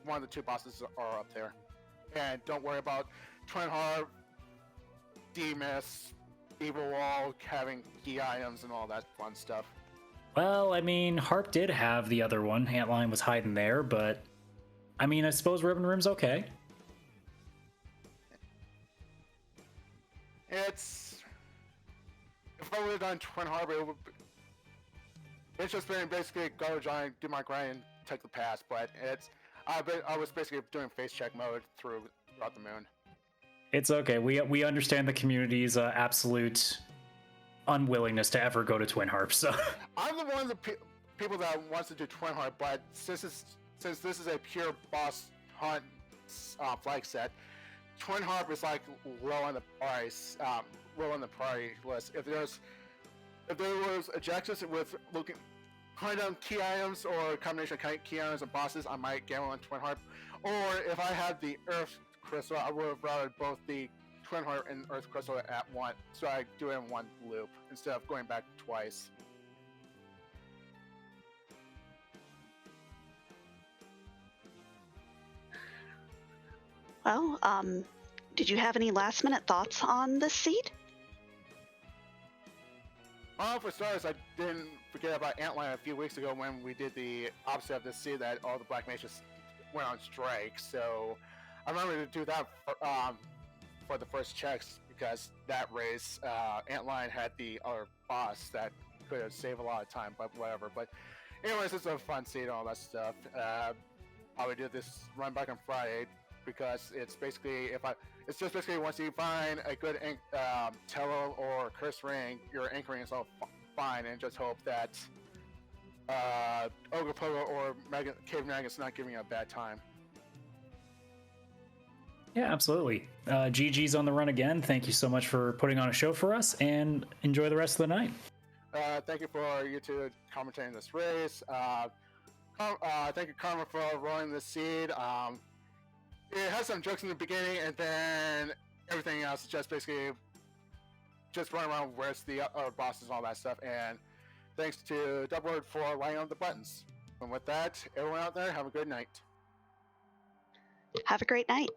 one of the 2 bosses are up there. And don't worry about Twin Harp, Demus, Evil Wall having key items and all that fun stuff. Well, I mean, Harp did have the other one. Antlion was hiding there, but I mean, I suppose Ribbon Rim's okay. If I would have done Twin Harp, it's just been basically go giant, do my grind, and take the pass. But I was basically doing face check mode throughout the moon. It's okay. We understand the community's absolute unwillingness to ever go to Twin Harp. So I'm the one of the people that wants to do Twin Harp, but since this is a pure boss hunt flag set, Twin Harp is like low on the priority list. If there was objectives with hunting down key items or a combination of key items and bosses, I might gamble on Twin Harp. Or if I had the Earth Crystal, I would have routed both the Twin Harp and Earth Crystal at once, so I do it in one loop instead of going back twice. Well, did you have any last-minute thoughts on this seed? For starters, I didn't forget about Antlion a few weeks ago when we did the opposite of this seed that all the Black Mages went on strike. So I remember to do that for the first checks because that race, Antlion had the other boss that could have saved a lot of time, but whatever. But anyways, it's a fun seed and all that stuff. I would do this run back on Friday because it's basically it's just basically once you find a good Tello or Curse Ring, your anchoring is all fine, and just hope that Ogopogo or Cave Magnus not giving you a bad time. Yeah, absolutely. GG's on the run again. Thank you so much for putting on a show for us, and enjoy the rest of the night. Thank you for you two commentating this race. Thank you, Karma, for rolling this seed. It has some jokes in the beginning, and then everything else is just basically just running around where's the bosses and all that stuff. And thanks to Doubleword for lining up the buttons. And with that, everyone out there, have a good night. Have a great night.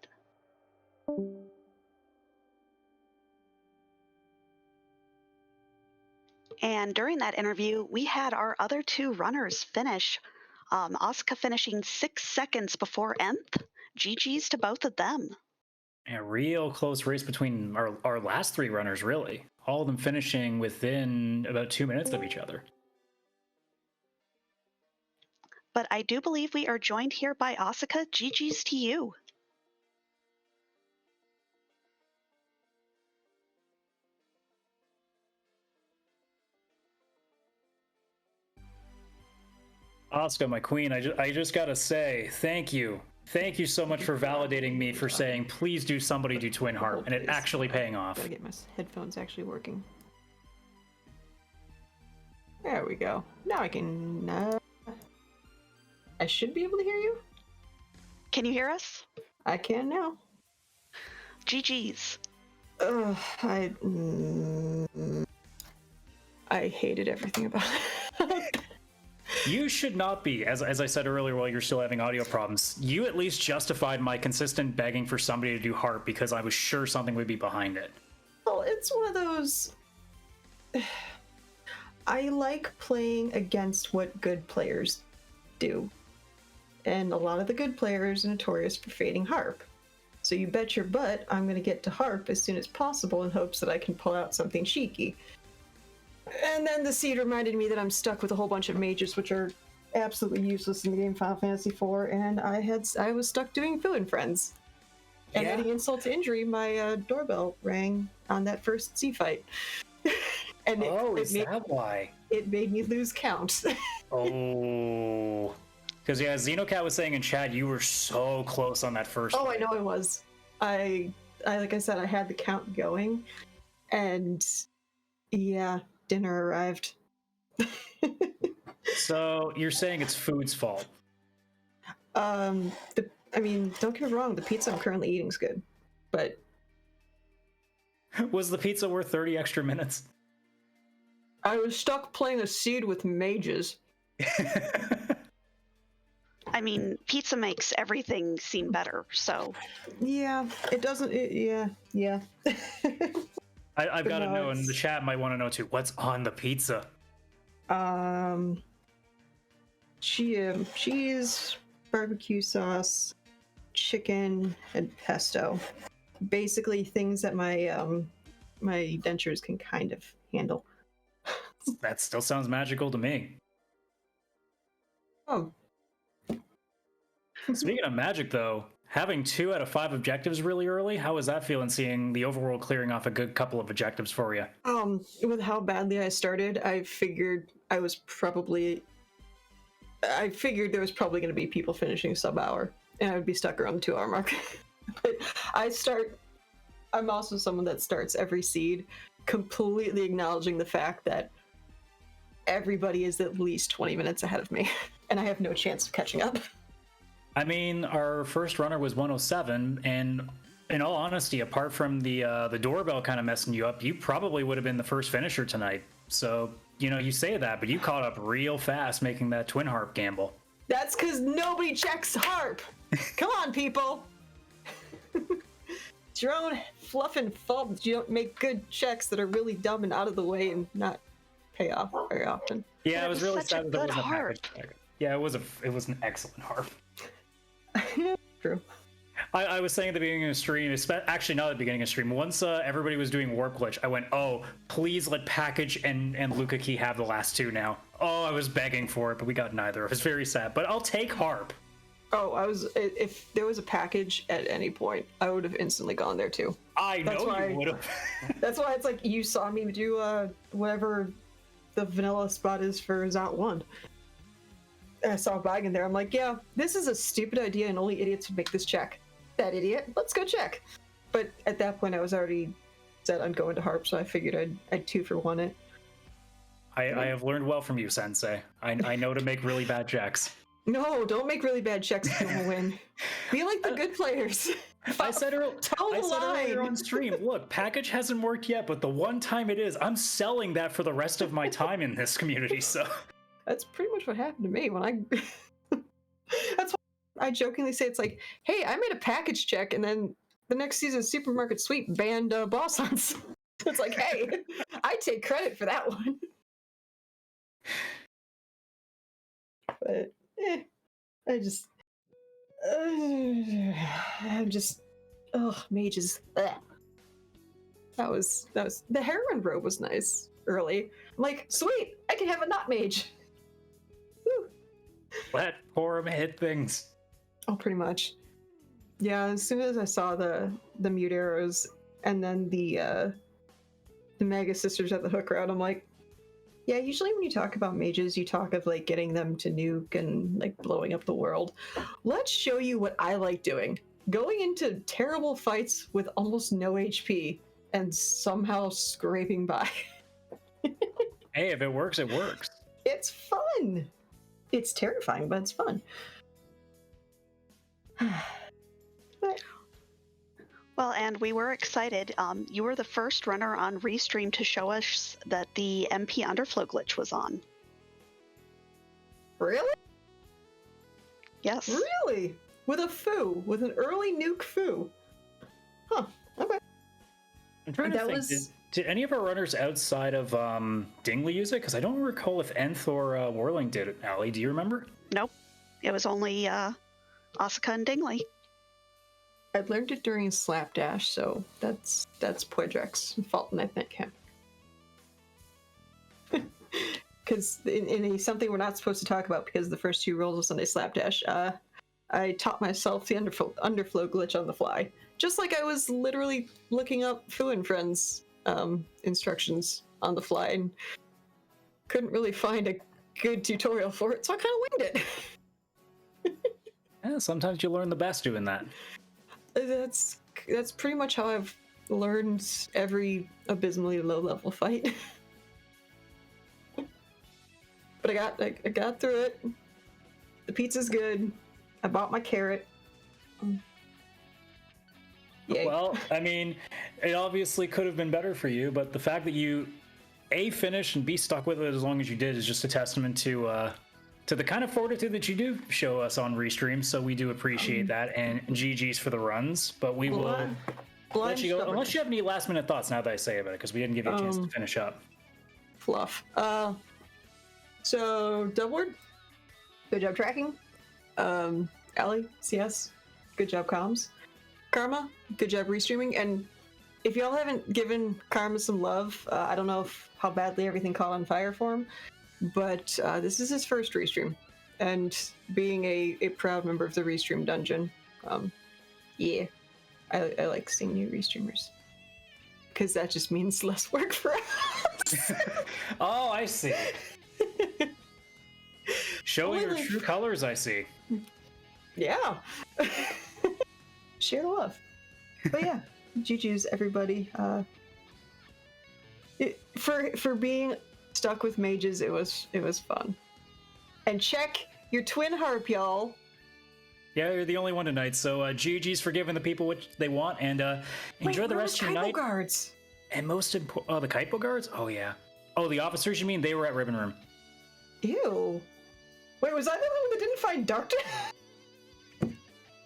And during that interview, we had our other two runners finish. Asuka finishing 6 seconds before Nth. GG's to both of them. A real close race between our last three runners, really. All of them finishing within about 2 minutes of each other. But I do believe we are joined here by Asuka. GG's to you. Asuka, my queen, I just gotta say, thank you. Thank you so much for validating me for saying, please do somebody do Twin Harp, and it actually paying off. Gotta get my headphones actually working. There we go. Now I can, I should be able to hear you? Can you hear us? I can now. GG's. Ugh, I hated everything about it. You should not be, as I said earlier while you're still having audio problems, you at least justified my consistent begging for somebody to do Harp because I was sure something would be behind it. Well, it's one of those... I like playing against what good players do. And a lot of the good players are notorious for fading Harp. So you bet your butt I'm going to get to Harp as soon as possible in hopes that I can pull out something cheeky. And then the seed reminded me that I'm stuck with a whole bunch of mages, which are absolutely useless in the game Final Fantasy IV, and I was stuck doing Foo and Friends. And adding insult to injury, my doorbell rang on that first sea fight. And why? It made me lose count. Oh. Because, yeah, Xenocat was saying in chat, you were so close on that first Oh, fight. I know I was. I like I said, I had the count going, and yeah, dinner arrived. So you're saying it's food's fault? I mean, don't get me wrong, the pizza I'm currently eating is good, but Was the pizza worth 30 extra minutes? I was stuck playing a seed with mages. I mean, pizza makes everything seem better, so... Yeah, it doesn't... yeah. I've got to know, and the chat might want to know too, what's on the pizza? Cheese, barbecue sauce, chicken, and pesto. Basically things that my dentures can kind of handle. That still sounds magical to me. Oh. Speaking of magic, though, having 2 out of 5 objectives really early, how was that feeling, seeing the overworld clearing off a good couple of objectives for you? With how badly I started, I figured there was probably going to be people finishing sub-hour, and I would be stuck around the 2-hour mark. But I'm also someone that starts every seed completely acknowledging the fact that everybody is at least 20 minutes ahead of me, and I have no chance of catching up. I mean, our first runner was 107, and in all honesty, apart from the doorbell kind of messing you up, you probably would have been the first finisher tonight. So, you know, you say that, but you caught up real fast making that Twin Harp gamble. That's because nobody checks Harp! Come on, people! It's your own fluff and fault that you don't make good checks that are really dumb and out of the way and not pay off very often. Yeah, it was really such a sad that there good wasn't a harp. package. Yeah, it was an excellent harp. True. I was saying at the beginning of the stream, actually not at the beginning of the stream, once everybody was doing Warp Glitch, I went, oh, please let Package and Luca Key have the last 2 now. Oh, I was begging for it, but we got neither. It was very sad, but I'll take Harp. Oh, if there was a package at any point, I would have instantly gone there too. You would have. That's why it's like you saw me do whatever the vanilla spot is for Zot 1. I saw Bag in there. I'm like, yeah, this is a stupid idea, and only idiots would make this check. That idiot. Let's go check. But at that point, I was already set on going to harp, so I figured I'd 2-for-1 it. I have learned well from you, Sensei. I know to make really bad checks. No, don't make really bad checks if you will win. Be like the good players. I said earlier on stream, look, package hasn't worked yet, but the one time it is, I'm selling that for the rest of my time in this community, so. That's pretty much what happened to me when I... That's why I jokingly say it's like, hey, I made a package check, and then the next season Supermarket Sweep banned boss hunts. It's like, hey, I take credit for that one. But, I'm just, mages. Ugh. That was, the heroine robe was nice early. I'm like, sweet, I can have a not mage. Woo. Let Porum hit things. Oh, pretty much. Yeah, as soon as I saw the mute arrows and then the Mega Sisters at the hook route, I'm like, yeah, usually when you talk about mages, you talk of like getting them to nuke and like blowing up the world. Let's show you what I like doing. Going into terrible fights with almost no HP and somehow scraping by. Hey, if it works, it works. It's fun. It's terrifying, but it's fun. Well, and we were excited. You were the first runner on Restream to show us that the MP underflow glitch was on. Really? Yes. Really? With a foo, with an early nuke foo. Huh. Okay. I'm trying to That think, was- did any of our runners outside of Dingley use it? Because I don't recall if Nth or Whirling did it. Allie, do you remember? Nope. It was only Asuka and Dingley. I learned it during Slapdash, so that's Poidrek's fault, and I thank him. Because in something we're not supposed to talk about, because the first 2 rolls of Sunday Slapdash, I taught myself the underflow glitch on the fly. Just like I was literally looking up Fu and Friends instructions on the fly, and couldn't really find a good tutorial for it, so I kind of winged it. Yeah, sometimes you learn the best doing that. That's pretty much how I've learned every abysmally low level fight. But I got through it. The pizza's good. I bought my carrot. Yay. Well, I mean, it obviously could have been better for you, but the fact that you A, finished and B, stuck with it as long as you did is just a testament to the kind of fortitude that you do show us on Restream, so we do appreciate that, and GG's for the runs, but we will let you go, unless you have any last-minute thoughts now that I say about it, because we didn't give you a chance to finish up. Fluff. So, Doubleward, good job tracking. Allie, CS, good job comms. Karma, good job restreaming, and if y'all haven't given Karma some love, I don't know how badly everything caught on fire for him, but this is his first restream, and being a proud member of the Restream Dungeon, yeah, I like seeing new restreamers, because that just means less work for us. Oh, I see. Showing your Only- true colors, I see. Yeah. Share the love. But yeah, GG's everybody. For being stuck with mages, it was fun. And check your twin harp, y'all. Yeah, you're the only one tonight, so GG's for giving the people what they want, and enjoy the rest of your night. Guards. And most important, the Kaipo guards? Oh, yeah. Oh, the officers, you mean? They were at Ribbon Room. Ew. Wait, was I the one that didn't find Darkness?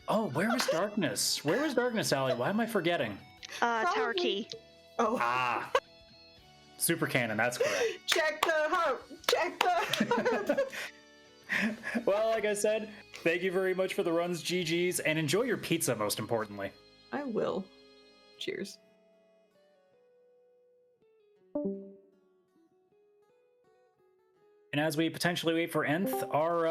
Oh, where was Darkness? Where was Darkness, Allie? Why am I forgetting? Tower Probably. Key. Oh, Ah. Super Cannon, that's correct. check the harp! Check the harp! Well, like I said, thank you very much for the runs, GG's, and enjoy your pizza, most importantly. I will. Cheers. And as we potentially wait for Nth, our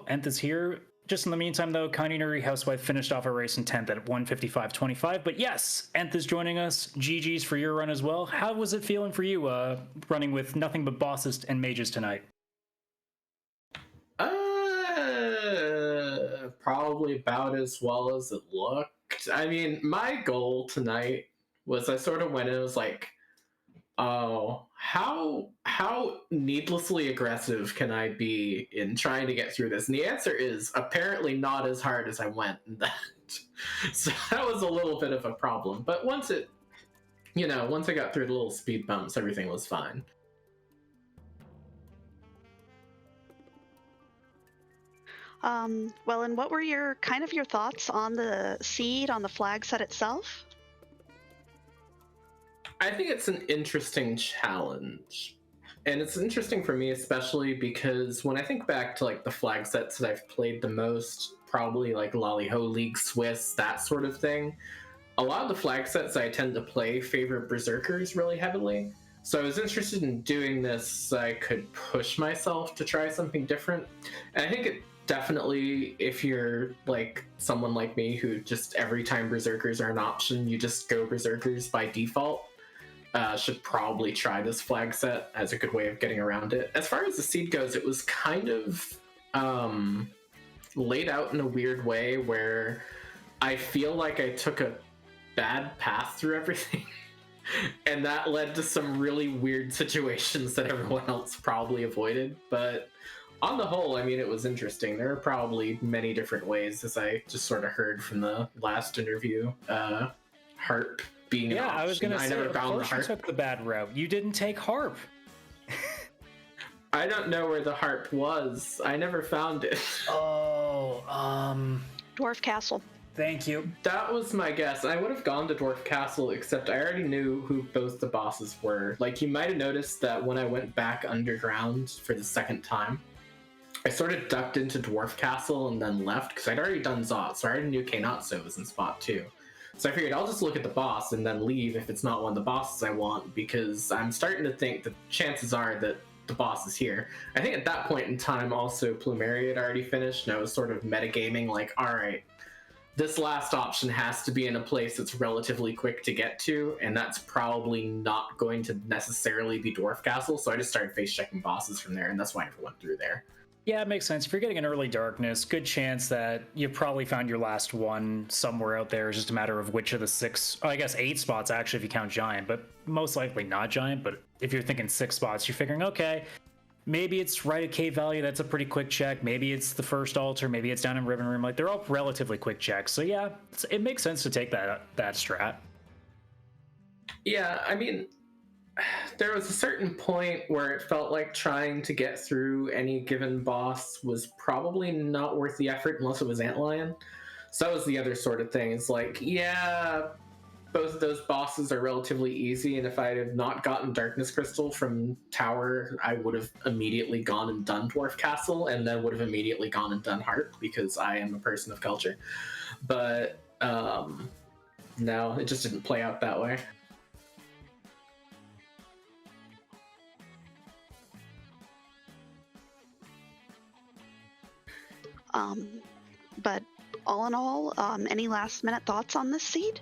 Nth is here. Just in the meantime, though, Connie Nuri Housewife finished off our race in 10th at 1:55.25. But yes, Nth is joining us. GG's for your run as well. How was it feeling for you running with nothing but bosses and mages tonight? probably about as well as it looked. I mean, my goal tonight was I sort of went in and was like, oh, how needlessly aggressive can I be in trying to get through this? And the answer is apparently not as hard as I went in that. So that was a little bit of a problem. But once I got through the little speed bumps, everything was fine. Well, and what were your thoughts on the seed, on the flag set itself? I think it's an interesting challenge. And it's interesting for me, especially because when I think back to like the flag sets that I've played the most, probably like Lollyho League, Swiss, that sort of thing, a lot of the flag sets I tend to play favor Berserkers really heavily. So I was interested in doing this so I could push myself to try something different. And I think it definitely, if you're like someone like me who just every time Berserkers are an option, you just go Berserkers by default, should probably try this flag set as a good way of getting around it. As far as the seed goes, it was kind of laid out in a weird way where I feel like I took a bad path through everything. And that led to some really weird situations that everyone else probably avoided. But on the whole, I mean, it was interesting. There are probably many different ways, as I just sort of heard from the last interview. Harp being an option. I was gonna say, never of found the course you harp. took the bad route. You didn't take harp. I don't know where the harp was. I never found it. Oh, Dwarf Castle. thank you. That was my guess. I would have gone to Dwarf Castle, except I already knew who both the bosses were. Like, you might have noticed that when I went back underground for the second time, I sort of ducked into Dwarf Castle and then left, because I'd already done Zot, so I already knew Kainatsu was in spot 2. So I figured I'll just look at the boss and then leave if it's not one of the bosses I want, because I'm starting to think that chances are that the boss is here. I think at that point in time, also, Plumeria had already finished, and I was sort of metagaming, like, alright, this last option has to be in a place that's relatively quick to get to, and that's probably not going to necessarily be Dwarf Castle, so I just started face-checking bosses from there, and that's why I never went through there. Yeah, it makes sense. If you're getting an early darkness, good chance that you probably found your last one somewhere out there. It's just a matter of which of the 6, I guess 8 spots actually if you count Giant, but most likely not Giant. But if you're thinking 6 spots, you're figuring, okay, maybe it's right at Cave Valley, that's a pretty quick check. Maybe it's the first altar, maybe it's down in Ribbon Room. Like, they're all relatively quick checks. So yeah, it makes sense to take that strat. Yeah, I mean, there was a certain point where it felt like trying to get through any given boss was probably not worth the effort unless it was Antlion. So that was the other sort of thing. It's like, yeah, both of those bosses are relatively easy, and if I had not gotten Darkness Crystal from Tower, I would have immediately gone and done Dwarf Castle, and then would have immediately gone and done Harp, because I am a person of culture. But no, it just didn't play out that way. But all in all, any last minute thoughts on this seed?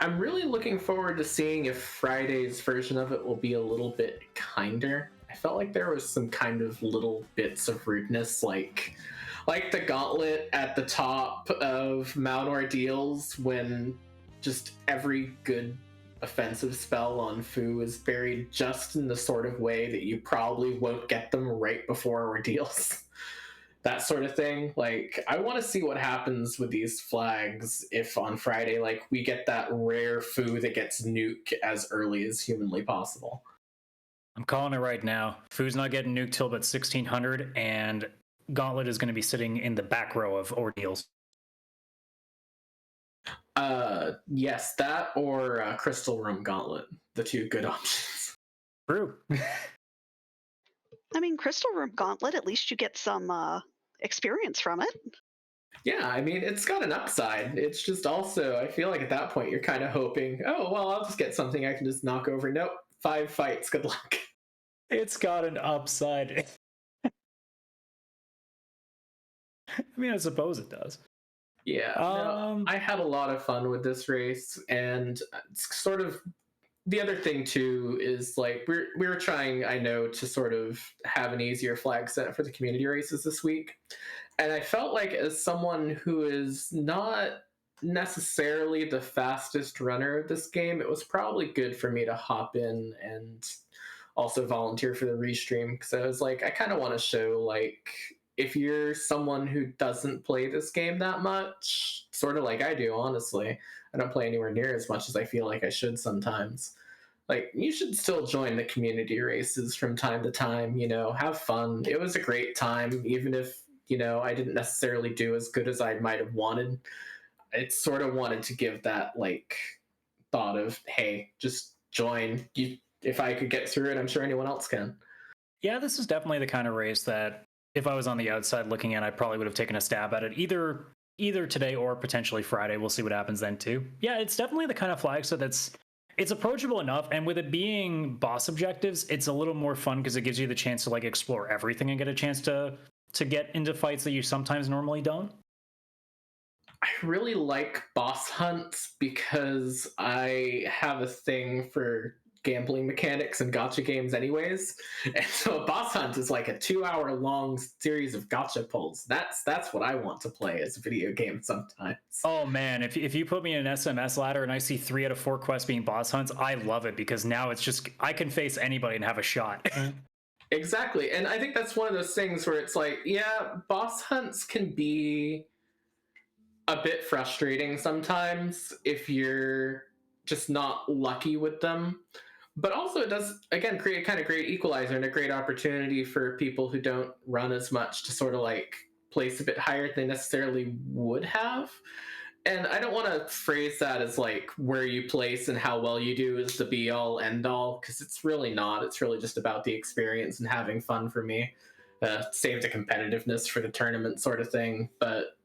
I'm really looking forward to seeing if Friday's version of it will be a little bit kinder. I felt like there was some kind of little bits of rudeness, like the gauntlet at the top of Mount Ordeals, when just every good offensive spell on Fu is buried just in the sort of way that you probably won't get them right before Ordeals. That sort of thing. Like, I want to see what happens with these flags if on Friday, like, we get that rare Fu that gets nuke as early as humanly possible. I'm calling it right now. Fu's not getting nuked till about 1600, and Gauntlet is going to be sitting in the back row of Ordeals. Yes, that or Crystal Room Gauntlet, the two good options. True. I mean, Crystal Room Gauntlet, at least you get some experience from it. Yeah, I mean, it's got an upside. It's just also, I feel like at that point you're kind of hoping, oh, well, I'll just get something I can just knock over. Nope, 5 fights, good luck. It's got an upside. I mean, I suppose it does. Yeah, no, I had a lot of fun with this race, and it's sort of the other thing too is like we were trying, I know, to sort of have an easier flag set for the community races this week, and I felt like as someone who is not necessarily the fastest runner of this game, it was probably good for me to hop in and also volunteer for the restream, because I was like, I kind of want to show, like, if you're someone who doesn't play this game that much, sort of like I do, honestly, I don't play anywhere near as much as I feel like I should sometimes. Like, you should still join the community races from time to time, you know, have fun. It was a great time, even if, you know, I didn't necessarily do as good as I might have wanted. I sort of wanted to give that, like, thought of, hey, just join. If I could get through it, I'm sure anyone else can. Yeah, this is definitely the kind of race that if I was on the outside looking in, I probably would have taken a stab at it either today or potentially Friday. We'll see what happens then too. Yeah, it's definitely the kind of flag set it's approachable enough, and with it being boss objectives, it's a little more fun because it gives you the chance to like explore everything and get a chance to get into fights that you sometimes normally don't. I really like boss hunts because I have a thing for gambling mechanics and gotcha games anyways. And so a boss hunt is like a 2-hour long series of gotcha pulls. That's what I want to play as a video game sometimes. Oh man, if you put me in an SMS ladder and I see 3 out of 4 quests being boss hunts, I love it, because now it's just I can face anybody and have a shot. Exactly. And I think that's one of those things where it's like, yeah, boss hunts can be a bit frustrating sometimes if you're just not lucky with them. But also it does, again, create a kind of great equalizer and a great opportunity for people who don't run as much to sort of like place a bit higher than they necessarily would have. And I don't want to phrase that as like where you place and how well you do is the be all end all, because it's really not. It's really just about the experience and having fun for me. Save the competitiveness for the tournament sort of thing. But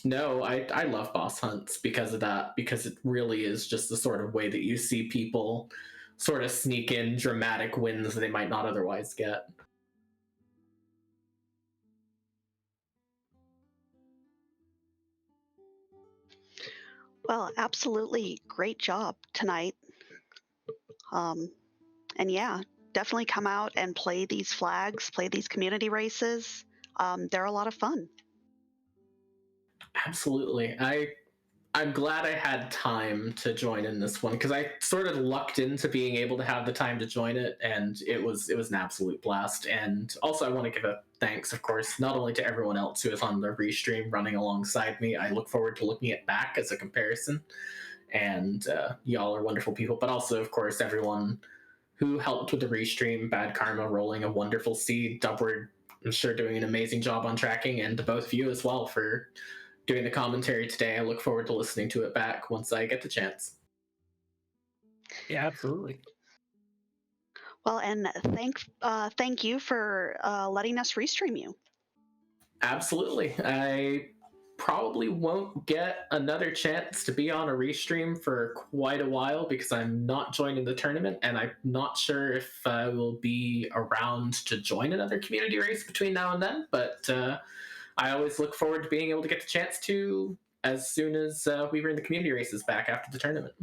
no, I love boss hunts because of that, because it really is just the sort of way that you see people sort of sneak in dramatic wins that they might not otherwise get. Well, absolutely great job tonight. And yeah, definitely come out and play these flags, play these community races. They're a lot of fun. Absolutely. I'm glad I had time to join in this one, because I sort of lucked into being able to have the time to join it, and it was an absolute blast. And also I want to give a thanks, of course, not only to everyone else who is on the restream running alongside me. I look forward to looking it back as a comparison, and y'all are wonderful people, but also, of course, everyone who helped with the restream, Bad Karma rolling a wonderful seed, Dubward, I'm sure, doing an amazing job on tracking, and to both of you as well for doing the commentary today. I look forward to listening to it back once I get the chance. Yeah, absolutely. Well, and thank you for letting us restream you. Absolutely. I probably won't get another chance to be on a restream for quite a while, because I'm not joining the tournament, and I'm not sure if I will be around to join another community race between now and then, but I always look forward to being able to get the chance to as soon as we bring the community races back after the tournament.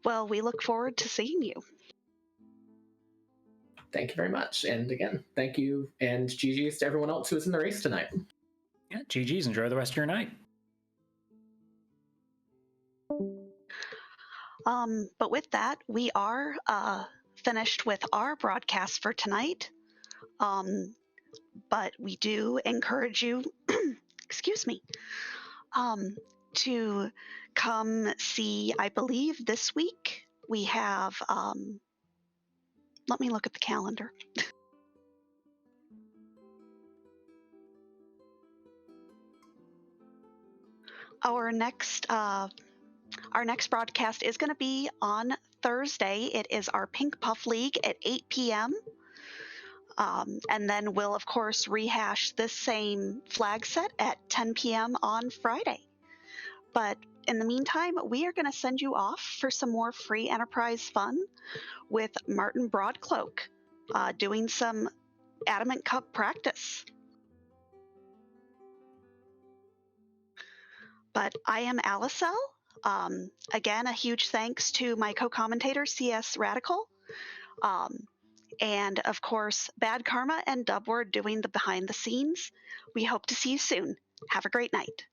Well, we look forward to seeing you. Thank you very much. And again, thank you, and GG's to everyone else who was in the race tonight. Yeah, GG's. Enjoy the rest of your night. But with that, we are finished with our broadcast for tonight. But we do encourage you, excuse me, to come see, I believe this week we have, let me look at the calendar. Our next broadcast is going to be on Thursday. It is our Pink Puff League at 8 p.m. And then we'll, of course, rehash this same flag set at 10 p.m. on Friday. But in the meantime, we are going to send you off for some more free enterprise fun with Martin Broadcloak doing some Adamant Cup practice. But I am Alicel. Again, a huge thanks to my co-commentator, CS Radical. And of course, Bad Karma and Dubword doing the behind the scenes. We hope to see you soon. Have a great night.